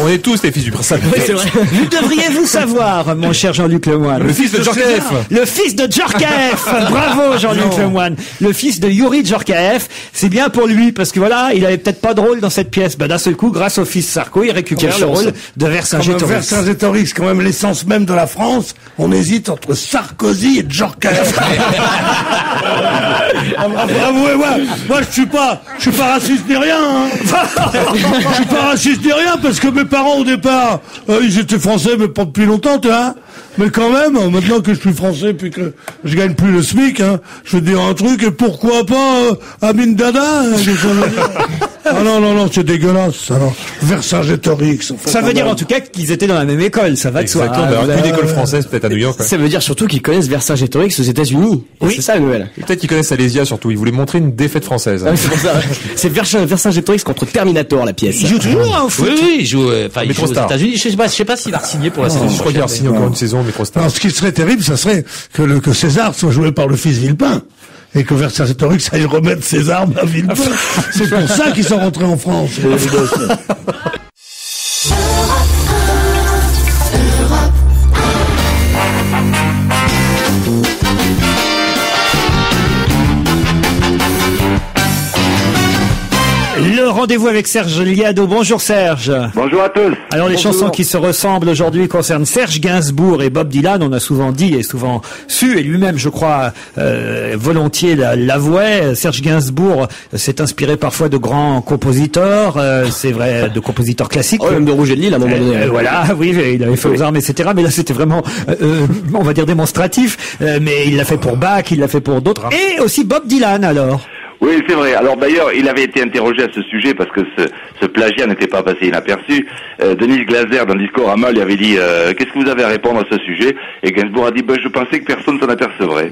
On est tous les fils du prince Albert. Oui, c'est vrai. Vous devriez vous savoir, mon cher Jean-Luc Lemoyne. Le fils de Djorkaeff. Le fils de Djorkaeff. Bravo, Jean-Luc Lemoyne. Le fils de Youri Djorkaeff. C'est bien pour lui, parce que voilà, il avait peut-être pas de rôle dans cette pièce. D'un seul coup, grâce au fils Sarko, il récupère le rôle de Vercingétorix. Vercingétorix, quand même l'essence même de la France. On hésite entre Sarkozy et Djorkaeff. Moi, je suis pas raciste ni rien, hein. Je suis pas raciste ni rien, parce que mes parents, au départ, ils étaient français, mais pas depuis longtemps, tu vois. Mais quand même, maintenant que je suis français, puis que je gagne plus le SMIC, hein, je veux dire un truc, et pourquoi pas Amin Dada, Ah non, c'est dégueulasse, alors. Vercingétorix. Ça veut dire en tout cas qu'ils étaient dans la même école, ça va de soi. Exactement, une école française peut-être à New York. Ça veut dire surtout qu'ils connaissent Vercingétorix aux États-Unis. Oui. C'est ça la nouvelle. Et peut-être qu'ils connaissent Alésia surtout, ils voulaient montrer une défaite française. Ah oui, c'est pour ça. C'est Vercingétorix contre Terminator, la pièce. Il joue toujours au foot. Oui, il joue aux États-Unis. Je sais pas s'il a signé pour la saison. Je crois qu'il a signé encore une saison, mais trop tard. Non, ce qui serait terrible, ça serait que César soit joué par le fils Villepin. Et que Vercingétorix aille remettre ses armes à Villepin. C'est pour ça qu'ils sont rentrés en France. Le rendez-vous avec Serge Liado. Bonjour Serge. Bonjour à tous. Alors les chansons qui se ressemblent aujourd'hui concernent Serge Gainsbourg et Bob Dylan. On a souvent dit et souvent su, et lui-même je crois volontiers l'avouait, Serge Gainsbourg s'est inspiré parfois de grands compositeurs, c'est vrai, de compositeurs classiques. Oh, même de Rouget de Lille à un moment donné. Voilà, oui, il avait fait aux armes, etc. Mais là c'était vraiment, on va dire démonstratif, mais il l'a fait pour Bach, il l'a fait pour d'autres. Et aussi Bob Dylan alors. Oui, c'est vrai. Alors d'ailleurs, il avait été interrogé à ce sujet parce que ce plagiat n'était pas passé inaperçu. Denise Glaser, dans le discours à Mal, lui avait dit qu'est-ce que vous avez à répondre à ce sujet? Et Gainsbourg a dit je pensais que personne s'en apercevrait.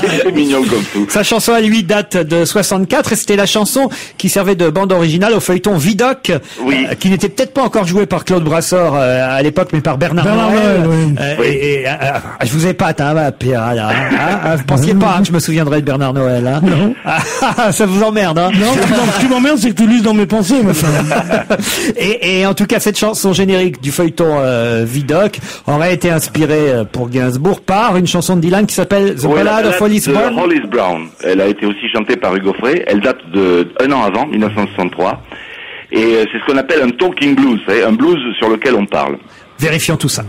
C'est mignon comme tout. Sa chanson à lui date de 64 et c'était la chanson qui servait de bande originale au feuilleton Vidocq, oui. Qui n'était peut-être pas encore joué par Claude Brasseur à l'époque, mais par Bernard Noël. Oui. Je vous épate, Pierre. Vous pensiez pas que je me souviendrais de Bernard Noël, hein? Non. Ça vous emmerde, hein? Non, ce qui m'emmerde, c'est que tu lises dans mes pensées, maintenant. Et en tout cas, cette chanson générique du feuilleton Vidocq aurait été inspirée pour Gainsbourg par une chanson de Dylan qui s'appelle The Ballad of Hollis Brown. Hollis Brown. Elle a été aussi chantée par Hugo Frey. Elle date de un an avant, 1963. Et c'est ce qu'on appelle un talking blues, un blues sur lequel on parle. Vérifions tout ça.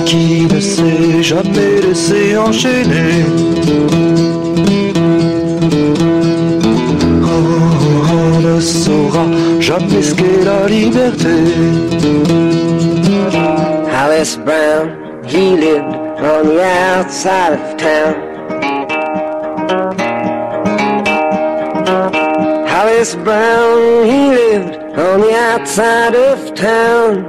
Qui ne s'est jamais laissé enchaîner. On ne saura jamais ce qu'est la liberté. Hollis Brown, he lived on the outside of town. Hollis Brown, he lived on the outside of town.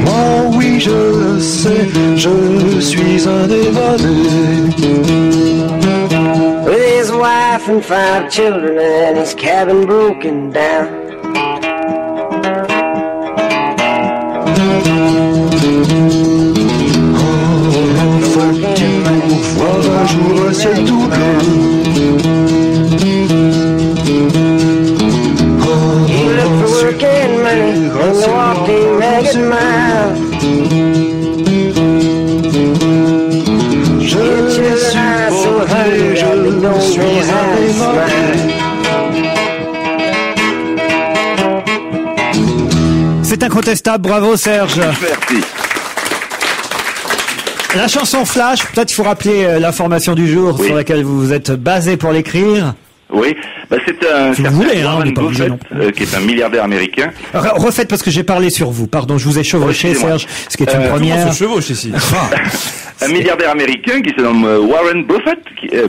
Moi oui je le sais, je suis un évadé. With his wife and 5 children and his cabin broken down. Faut-il voir un jour le ciel tout bleu. He looked for work and money and the walking ragged mile. Je suis porté, je suis un évadé. C'est incontestable, bravo Serge. Merci. La chanson Flash, peut-être il faut rappeler l'information du jour sur laquelle vous vous êtes basé pour l'écrire. Oui, c'est un Si vous certain voulez, Warren pas obligé, Buffett, qui est un milliardaire américain. Refaites parce que j'ai parlé sur vous. Pardon, je vous ai chevauché, Excusez-moi. Serge, ce qui est une Tout le première. monde se chevauche ici. Un milliardaire américain qui se nomme Warren Buffett,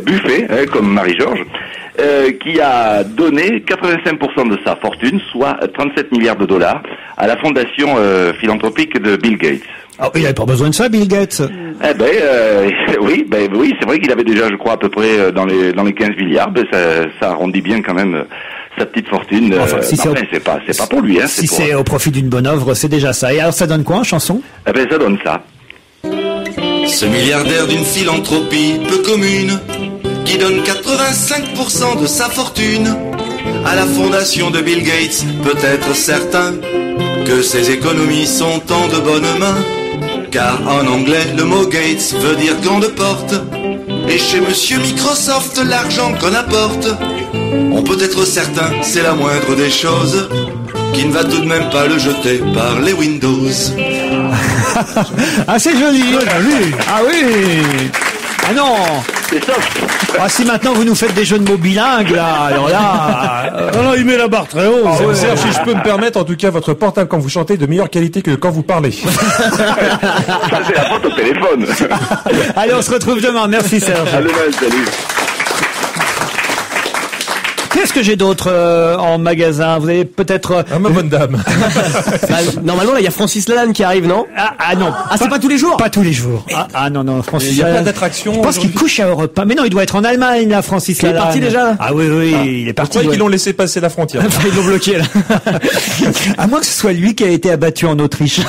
Buffet, comme Marie-Georges, qui a donné 85% de sa fortune, soit 37 milliards de dollars, à la fondation philanthropique de Bill Gates. Oh, il n'avait pas besoin de ça, Bill Gates. Oui, c'est vrai qu'il avait déjà, je crois, à peu près dans les 15 milliards. Ça arrondit bien quand même sa petite fortune. Enfin, si c'est pas pour lui, hein. Si pour, c'est au profit d'une bonne œuvre, c'est déjà ça. Et alors, ça donne quoi en chanson? ça donne ça. Ce milliardaire d'une philanthropie peu commune, qui donne 85% de sa fortune à la fondation de Bill Gates, peut être certain que ses économies sont en de bonnes mains. Car en anglais, le mot Gates veut dire grande porte. Et chez Monsieur Microsoft, l'argent qu'on apporte, on peut être certain, c'est la moindre des choses, qui ne va tout de même pas le jeter par les Windows. Ah, c'est joli. Ah oui. Ah non. C'est soft. Ah, si maintenant vous nous faites des jeux de mots bilingues, là, alors là... Non, il met la barre très haut. Serge, si je peux me permettre, en tout cas, votre portable quand vous chantez est de meilleure qualité que quand vous parlez. Ça, c'est la faute au téléphone. Allez, on se retrouve demain. Merci Serge. À demain, salut. Qu'est-ce que j'ai d'autre en magasin? Vous avez peut-être... Ma bonne dame. Normalement, là, il y a Francis Lalanne qui arrive, non? Ah non. C'est pas tous les jours? Pas tous les jours. Non, Francis Il n'y a Lalanne. pas d'attraction. Je pense qu'il couche à Europe 1. Mais non, il doit être en Allemagne, là, Francis Lalanne. Il est parti déjà? Ah oui, il est parti. Pourquoi ils l'ont laissé passer la frontière? Ils l'ont bloqué, là. À moins que ce soit lui qui a été abattu en Autriche.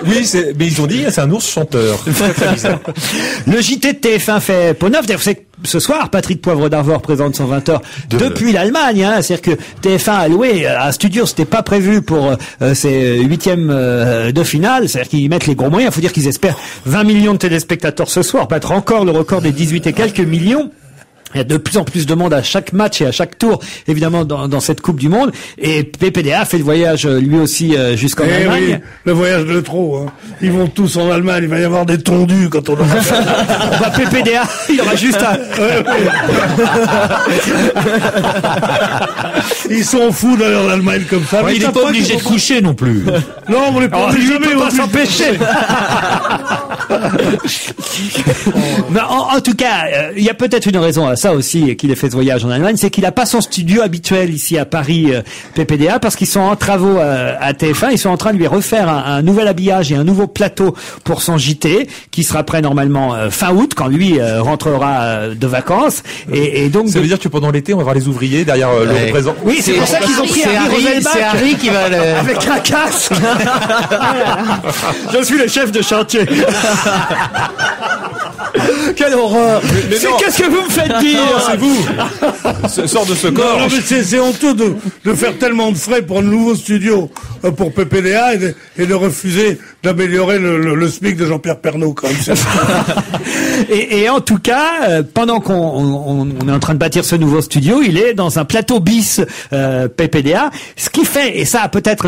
Oui, mais ils ont dit, c'est un ours chanteur. Très, très bizarre. Le JT de TF1 fait peau neuve. D'ailleurs, vous savez que ce soir, Patrick Poivre d'Arvor présente 120 heures depuis l'Allemagne. C'est-à-dire que TF1 a loué un studio. C'était pas prévu pour ces huitièmes de finale. C'est-à-dire qu'ils mettent les gros moyens. Il faut dire qu'ils espèrent 20 millions de téléspectateurs ce soir, battre encore le record des 18 et quelques millions. Il y a de plus en plus de monde à chaque match et à chaque tour, évidemment, dans cette Coupe du Monde. Et PPDA fait le voyage, lui aussi, jusqu'en Allemagne. Oui, le voyage de trop. Hein. Ils vont tous en Allemagne. Il va y avoir des tondus quand on aura fait. PPDA, il y aura juste un... Ils sont fous d'aller en Allemagne comme ça. Il n'est pas obligé de coucher non plus. Non, on n'est pas obligé. Il ne peut pas s'empêcher. Mais en tout cas, il y a peut-être une raison à ça aussi qu'il ait fait ce voyage en Allemagne, c'est qu'il n'a pas son studio habituel ici à Paris, PPDA, parce qu'ils sont en travaux à TF1, ils sont en train de lui refaire un nouvel habillage et un nouveau plateau pour son JT, qui sera prêt normalement fin août, quand lui rentrera de vacances. Et donc ça veut dire que pendant l'été, on va voir les ouvriers derrière le représentant. Oui, c'est pour ça qu'ils ont pris c'est Harry qui va avec un casque. Je suis le chef de chantier. Quelle horreur! Mais qu'est-ce que vous me faites dire? C'est vous! Sors de ce corps! Non, mais c'est honteux de faire tellement de frais pour un nouveau studio pour PPDA et de refuser d'améliorer le SMIC de Jean-Pierre Pernaut, quand même. Et en tout cas, pendant qu'on est en train de bâtir ce nouveau studio, il est dans un plateau bis PPDA, ce qui fait, et ça peut-être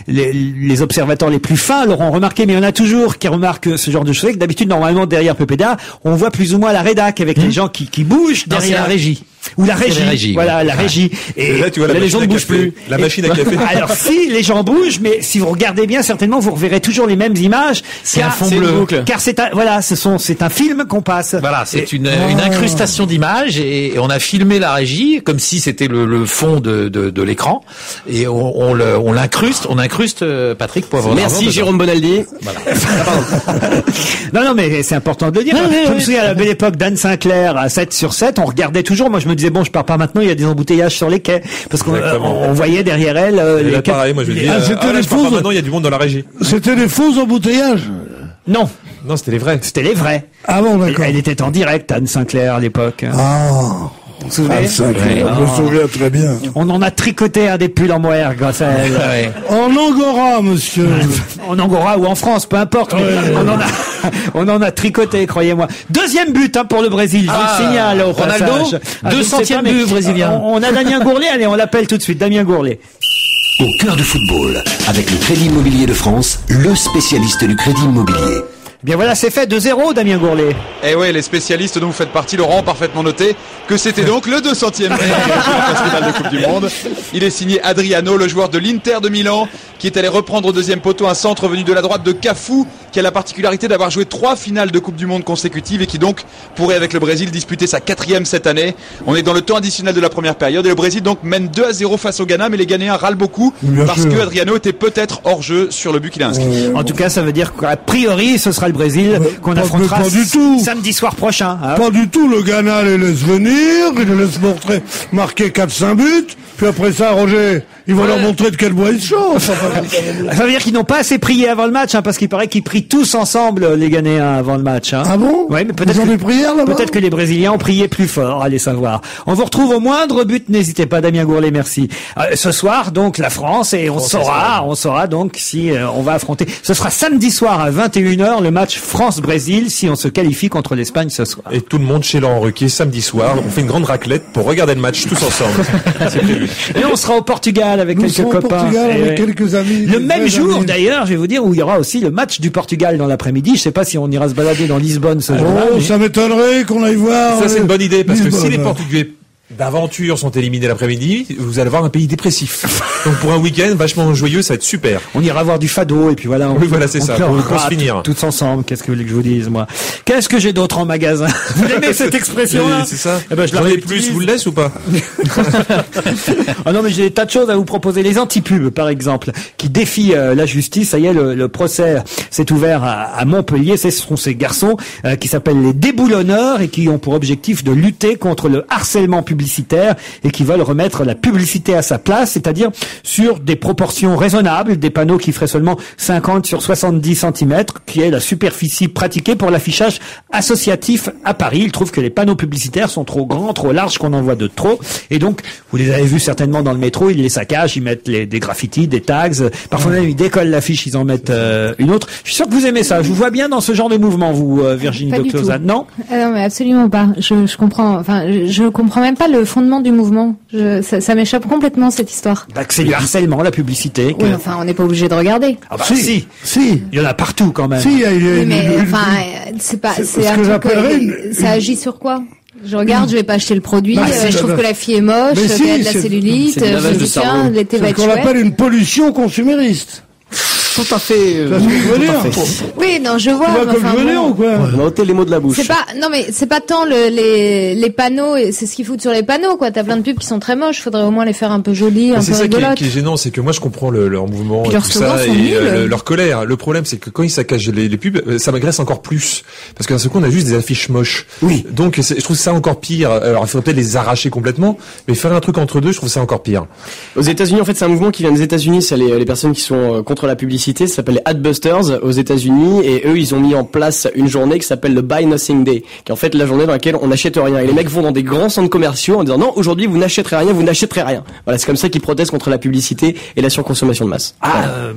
les observateurs les plus fins l'auront remarqué, mais il y en a toujours qui remarquent ce genre de choses, que d'habitude normalement derrière PPDA, on voit plus ou moins la rédac avec les gens qui bougent derrière la régie. Ou la régie, voilà, la régie. Et là, tu vois, les gens ne bougent plus. La machine à café. Alors, si les gens bougent, mais si vous regardez bien, certainement, vous reverrez toujours les mêmes images. C'est un fond bleu. Car c'est un film qu'on passe. Voilà, c'est une incrustation d'images et on a filmé la régie comme si c'était le fond de l'écran et on incruste Patrick Poivre. Merci Jérôme Bonaldi. Voilà. non, mais c'est important de le dire. Je me souviens à la belle époque d'Anne Sinclair à 7/7, on regardait toujours. Moi, je me disais bon, je pars pas maintenant. Il y a des embouteillages sur les quais parce qu'on voyait derrière elle. Les pareil, moi je me dis. Maintenant, il y a du monde dans la régie. C'était des faux embouteillages. Non, c'était les vrais. C'était les vrais. Ah bon, d'accord. Elle était en direct, Anne Sinclair à l'époque. Ah. Vous vous souvenez? Je me souviens très bien. On en a tricoté un des pulls en mohair grâce à elle. En Angora, monsieur. En Angora ou en France, peu importe. On en a tricoté, croyez-moi. Deuxième but pour le Brésil. Je le signale au Ronaldo, passage. 200e but brésilien. On a Damien Gourlet. Allez, on l'appelle tout de suite. Damien Gourlet. Au cœur du football, avec le Crédit Immobilier de France, le spécialiste du crédit immobilier. Bien voilà, c'est fait, 2-0, Damien Gourlet. Eh ouais, les spécialistes dont vous faites partie, Laurent, parfaitement noté que c'était donc le 200e festival de Coupe du Monde. Il est signé Adriano, le joueur de l'Inter de Milan, qui est allé reprendre au deuxième poteau un centre venu de la droite de Cafu, qui a la particularité d'avoir joué 3 finales de Coupe du Monde consécutives et qui donc pourrait avec le Brésil disputer sa 4e cette année. On est dans le temps additionnel de la première période et le Brésil donc mène 2-0 face au Ghana, mais les Ghanéens râlent beaucoup parce que Adriano était peut-être hors jeu sur le but qu'il a inscrit. En tout cas, ça veut dire qu'a priori, ce sera le Brésil qu'on affrontera samedi soir prochain. Pas du tout, le Ghana les laisse venir, il les laisse marquer 4-5 buts, puis après ça, Roger, ils vont leur montrer de quel bois ils chauffent. Ça veut dire qu'ils n'ont pas assez prié avant le match, parce qu'il paraît qu'ils prient tous ensemble, les Ghanéens, avant le match. Ah bon? Ouais, mais peut-être ils ont des prières là-bas? Peut-être que les Brésiliens ont prié plus fort, allez savoir. On vous retrouve au moindre but, n'hésitez pas, Damien Gourlet, merci. Ce soir, donc, la France, et on saura donc si on va affronter. Ce sera samedi soir à 21h, le match France-Brésil, si on se qualifie contre l'Espagne ce soir. Et tout le monde chez Laurent Ruquier, samedi soir, on fait une grande raclette pour regarder le match tous ensemble. C'est prévu. Et on sera au Portugal avec quelques copains. Avec quelques amis. Le même jour, d'ailleurs, je vais vous dire, où il y aura aussi le match du Portugal dans l'après-midi. Je sais pas si on ira se balader dans Lisbonne ce jour-là. Oh, ça m'étonnerait qu'on aille voir. Ça, c'est une bonne idée, parce Lisbonne. que si les Portugais d'aventure sont éliminés l'après-midi, vous allez voir un pays dépressif. Donc pour un week-end vachement joyeux, ça va être super. On ira voir du fado et puis voilà. Oui, voilà, c'est ça. Pour se finir. Tous ensemble. Qu'est-ce que vous voulez que je vous dise, moi? Qu'est-ce que j'ai d'autre en magasin? Vous aimez cette expression-là? C'est ça. Eh ben, je J'en la ai plus, vous le laissez ou pas? Ah non, mais j'ai des tas de choses à vous proposer. Les antipubs, par exemple, qui défient la justice. Ça y est, le procès s'est ouvert à Montpellier. Ce sont ces garçons qui s'appellent les déboulonneurs et qui ont pour objectif de lutter contre le harcèlement publicitaire et qui veulent remettre la publicité à sa place, c'est-à-dire sur des proportions raisonnables, des panneaux qui feraient seulement 50 sur 70 cm, qui est la superficie pratiquée pour l'affichage associatif à Paris. Ils trouvent que les panneaux publicitaires sont trop grands, trop larges, qu'on en voit de trop. Et donc, vous les avez vus certainement dans le métro, ils les saccagent, ils mettent des graffitis, des tags. Parfois même, ils décollent l'affiche, ils en mettent une autre. Je suis sûr que vous aimez ça. Je vous vois bien dans ce genre de mouvement, vous, Virginie de Closade, non? Non, mais absolument pas. Je comprends même pas le fondement du mouvement. Ça m'échappe complètement, cette histoire. Bah, que c'est du harcèlement, la publicité. Oui, enfin, on n'est pas obligé de regarder. Ah bah si. Il y en a partout quand même. Si, c'est un truc, ça agit sur quoi? Je regarde, je vais pas acheter le produit, je trouve que la fille est moche, qu'elle a de la cellulite, je me dis tiens, l'été va être chouette. C'est ce qu'on appelle une pollution consumériste. tout à fait. Oui, non, je vois. Tu vois comme je venais ou quoi? On a ôté les mots de la bouche. C'est pas tant les panneaux, et c'est ce qu'ils foutent sur les panneaux, quoi. T'as plein de pubs qui sont très moches. Faudrait au moins les faire un peu jolies, un peu rigolotes. C'est ça qui est gênant, c'est que moi je comprends leur mouvement et tout ça et leur colère. Le problème, c'est que quand ils saccagent les pubs, ça m'agresse encore plus. Parce qu'à ce coup, on a juste des affiches moches. Oui. Donc, je trouve ça encore pire. Alors, il faudrait peut-être les arracher complètement, mais faire un truc entre deux, je trouve ça encore pire. Aux États-Unis, en fait, c'est un mouvement qui vient des États-Unis. C'est les personnes qui sont contre la publicité. Ça s'appelle les Adbusters aux États-Unis, et eux, ils ont mis en place une journée qui s'appelle le Buy Nothing Day, qui est en fait la journée dans laquelle on n'achète rien. Et les mecs vont dans des grands centres commerciaux en disant non, aujourd'hui, vous n'achèterez rien, vous n'achèterez rien. Voilà, c'est comme ça qu'ils protestent contre la publicité et la surconsommation de masse.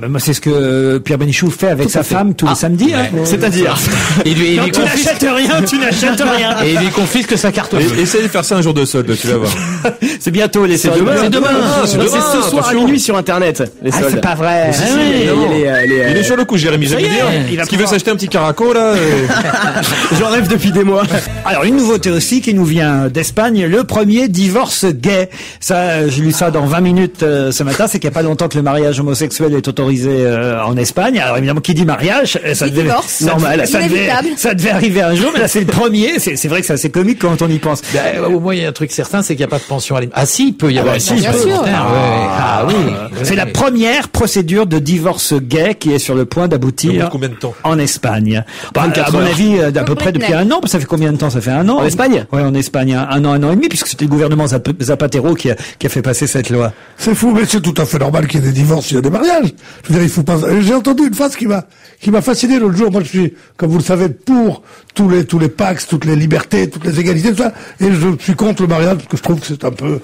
Moi, c'est ce que Pierre Bénichou fait avec sa femme tous les samedis. Ouais. C'est-à-dire, tu n'achètes rien, tu n'achètes rien. Et il lui confisque sa carte. Essaye de faire ça un jour de solde, tu vas voir. c'est bientôt les soldes. C'est demain. C'est ce soir à minuit sur Internet. Les soldes. C'est pas vrai. Il est sur le coup, Jérémy. Je vais dire. Est-ce qu'il veut s'acheter un petit caraco là? J'en rêve depuis des mois. Alors une nouveauté aussi qui nous vient d'Espagne, le premier divorce gay. Ça, j'ai lu ça dans 20 minutes ce matin. C'est qu'il n'y a pas longtemps que le mariage homosexuel est autorisé en Espagne. Alors évidemment, qui dit mariage, ça devait normal, ça devait arriver un jour, mais là c'est le premier. C'est vrai que c'est assez comique quand on y pense. Au moins, il y a un truc certain, c'est qu'il n'y a pas de pension alimentaire. Ah si, il peut y avoir une pension alimentaire. C'est la première procédure de divorce gay qui est sur le point d'aboutir. Combien de temps en Espagne? À mon avis, d'à peu près depuis un an. Ça fait combien de temps? Ça fait un an. En Espagne? Ouais, en Espagne, un an et demi, puisque c'était le gouvernement Zapatero qui a fait passer cette loi. C'est fou, mais c'est tout à fait normal qu'il y ait des divorces, il y a des mariages. Je veux dire, il faut pas. J'ai entendu une phrase qui m'a fasciné l'autre jour. Moi, je suis, comme vous le savez, pour tous les pactes, toutes les libertés, toutes les égalités, tout ça. Et je suis contre le mariage parce que je trouve que c'est un peu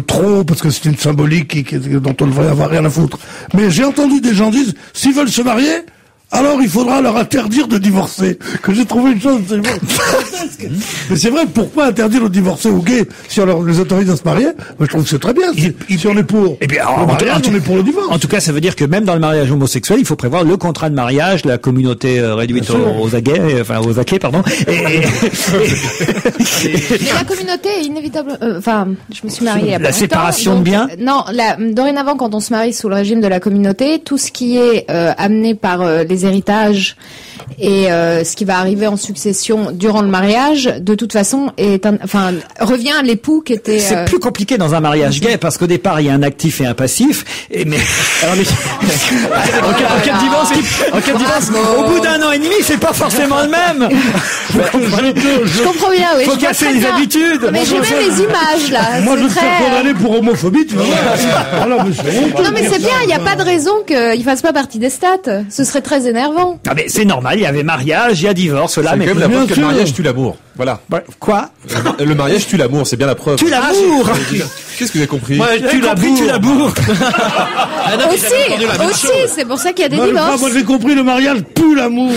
trop, parce que c'est une symbolique dont on ne devrait avoir rien à foutre. Mais j'ai entendu des gens dire, s'ils veulent se marier, alors il faudra leur interdire de divorcer. Que j'ai trouvé une chose absolument grotesque. Mais c'est vrai, pourquoi interdire aux divorcés ou gays si on les autorise à se marier? Moi, je trouve que c'est très bien. Si on est pour le mariage, on est pour le divorce. En tout cas, ça veut dire que même dans le mariage homosexuel, il faut prévoir le contrat de mariage, la communauté réduite aux aguets, pardon. Mais la communauté est inévitable. Je me suis mariée il y a pas longtemps. La séparation de biens? Non, dorénavant, quand on se marie sous le régime de la communauté, tout ce qui est amené par les héritages et ce qui va arriver en succession durant le mariage, de toute façon, revient à l'époau qui était. C'est plus compliqué dans un mariage gay parce qu'au départ il y a un actif et un passif. En cas de divorce, au bout d'un an et demi, c'est pas forcément le même. Je comprends bien. Oui. Faut casser les habitudes. Mais j'ai même les images là. Moi, je te fais condamner pour homophobie, tu vois. Non, mais c'est bien. Il n'y a pas de raison qu'il fasse pas partie des stats. Ce serait très énervant. Ah mais c'est normal, il y avait mariage, il y a divorce, là. Mais quand même la preuve que le mariage tue l'amour. Voilà. Quoi? Le mariage tue l'amour, c'est bien la preuve. Tue l'amour. Qu'est-ce que vous avez compris? Tue l'amour. Aussi, c'est pour ça qu'il y a des divorces. Moi j'ai compris, le mariage pue l'amour.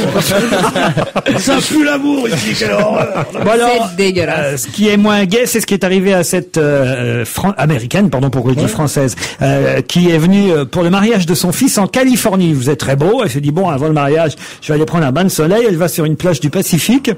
Ça pue l'amour ici, quelle horreur. C'est dégueulasse. Ce qui est moins gay, c'est ce qui est arrivé à cette américaine, pardon pourquoi je dis française, qui est venue pour le mariage de son fils en Californie. Vous êtes très beau. Elle se dit bon, avant le mariage, je vais aller prendre un bain de soleil. Elle va sur une plage du Pacifique.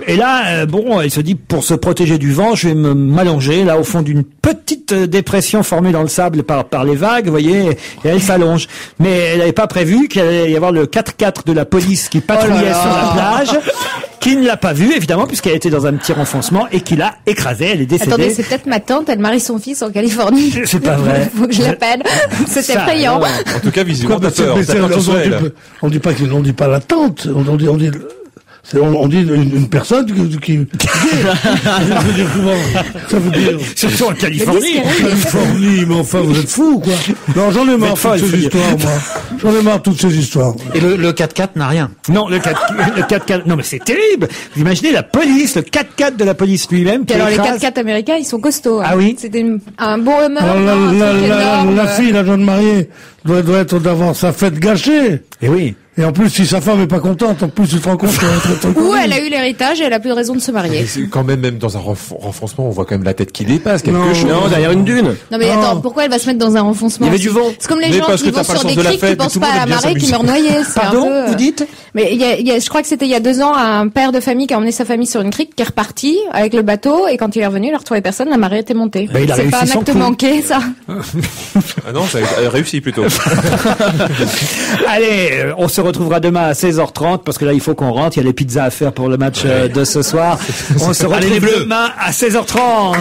Et là, elle se dit pour se protéger du vent, je vais m'allonger là au fond d'une petite dépression formée dans le sable par les vagues, vous voyez, et elle s'allonge. Mais elle n'avait pas prévu qu'il allait y avoir le 4x4 de la police qui patrouillait sur la plage, qui ne l'a pas vue évidemment puisqu'elle était dans un petit renfoncement et qui l'a écrasée. Elle est décédée. Attendez, c'est peut-être ma tante. Elle marie son fils en Californie. C'est pas vrai. Faut que je l'appelle. C'est effrayant. En tout cas, visiblement, on dit pas qu'on dit pas la tante. On dit une personne qui ça veut dire surtout en Californie. Mais enfin vous êtes fous quoi. Non, j'en ai marre de toutes ces histoires, moi. J'en ai marre de toutes ces histoires. Et le 4x4 n'a rien. Non, le 4x4 non mais c'est terrible. Vous imaginez la police, le 4x4 de la police lui-même. Alors les 4x4 américains, ils sont costauds. Ah oui. C'était un bon humeur. La fille, la jeune mariée, doit être d'avoir sa fête gâchée. Et oui. Et en plus, si sa femme est pas contente, en plus, tu te rends compte qu'elle est très Ou elle a eu l'héritage et elle a plus de raison de se marier. Quand même dans un renfoncement, on voit quand même la tête qui dépasse, quelque chose. Non, derrière une dune. Non mais attends, pourquoi elle va se mettre dans un renfoncement? Il y avait du vent. C'est comme les gens qui vont sur des criques qui pensent pas à la marée, qui meurent noyés. Pardon, vous dites? Mais je crois que c'était il y a 2 ans, un père de famille qui a emmené sa famille sur une crique, qui est reparti avec le bateau, et quand il est revenu, il a retrouvé personne, la marée était montée. C'est pas un acte manqué, ça. Ah non, ça a réussi plutôt. Allez, on se retrouvera demain à 16h30 parce que là il faut qu'on rentre, il y a les pizzas à faire pour le match de ce soir. On se retrouve demain à 16h30.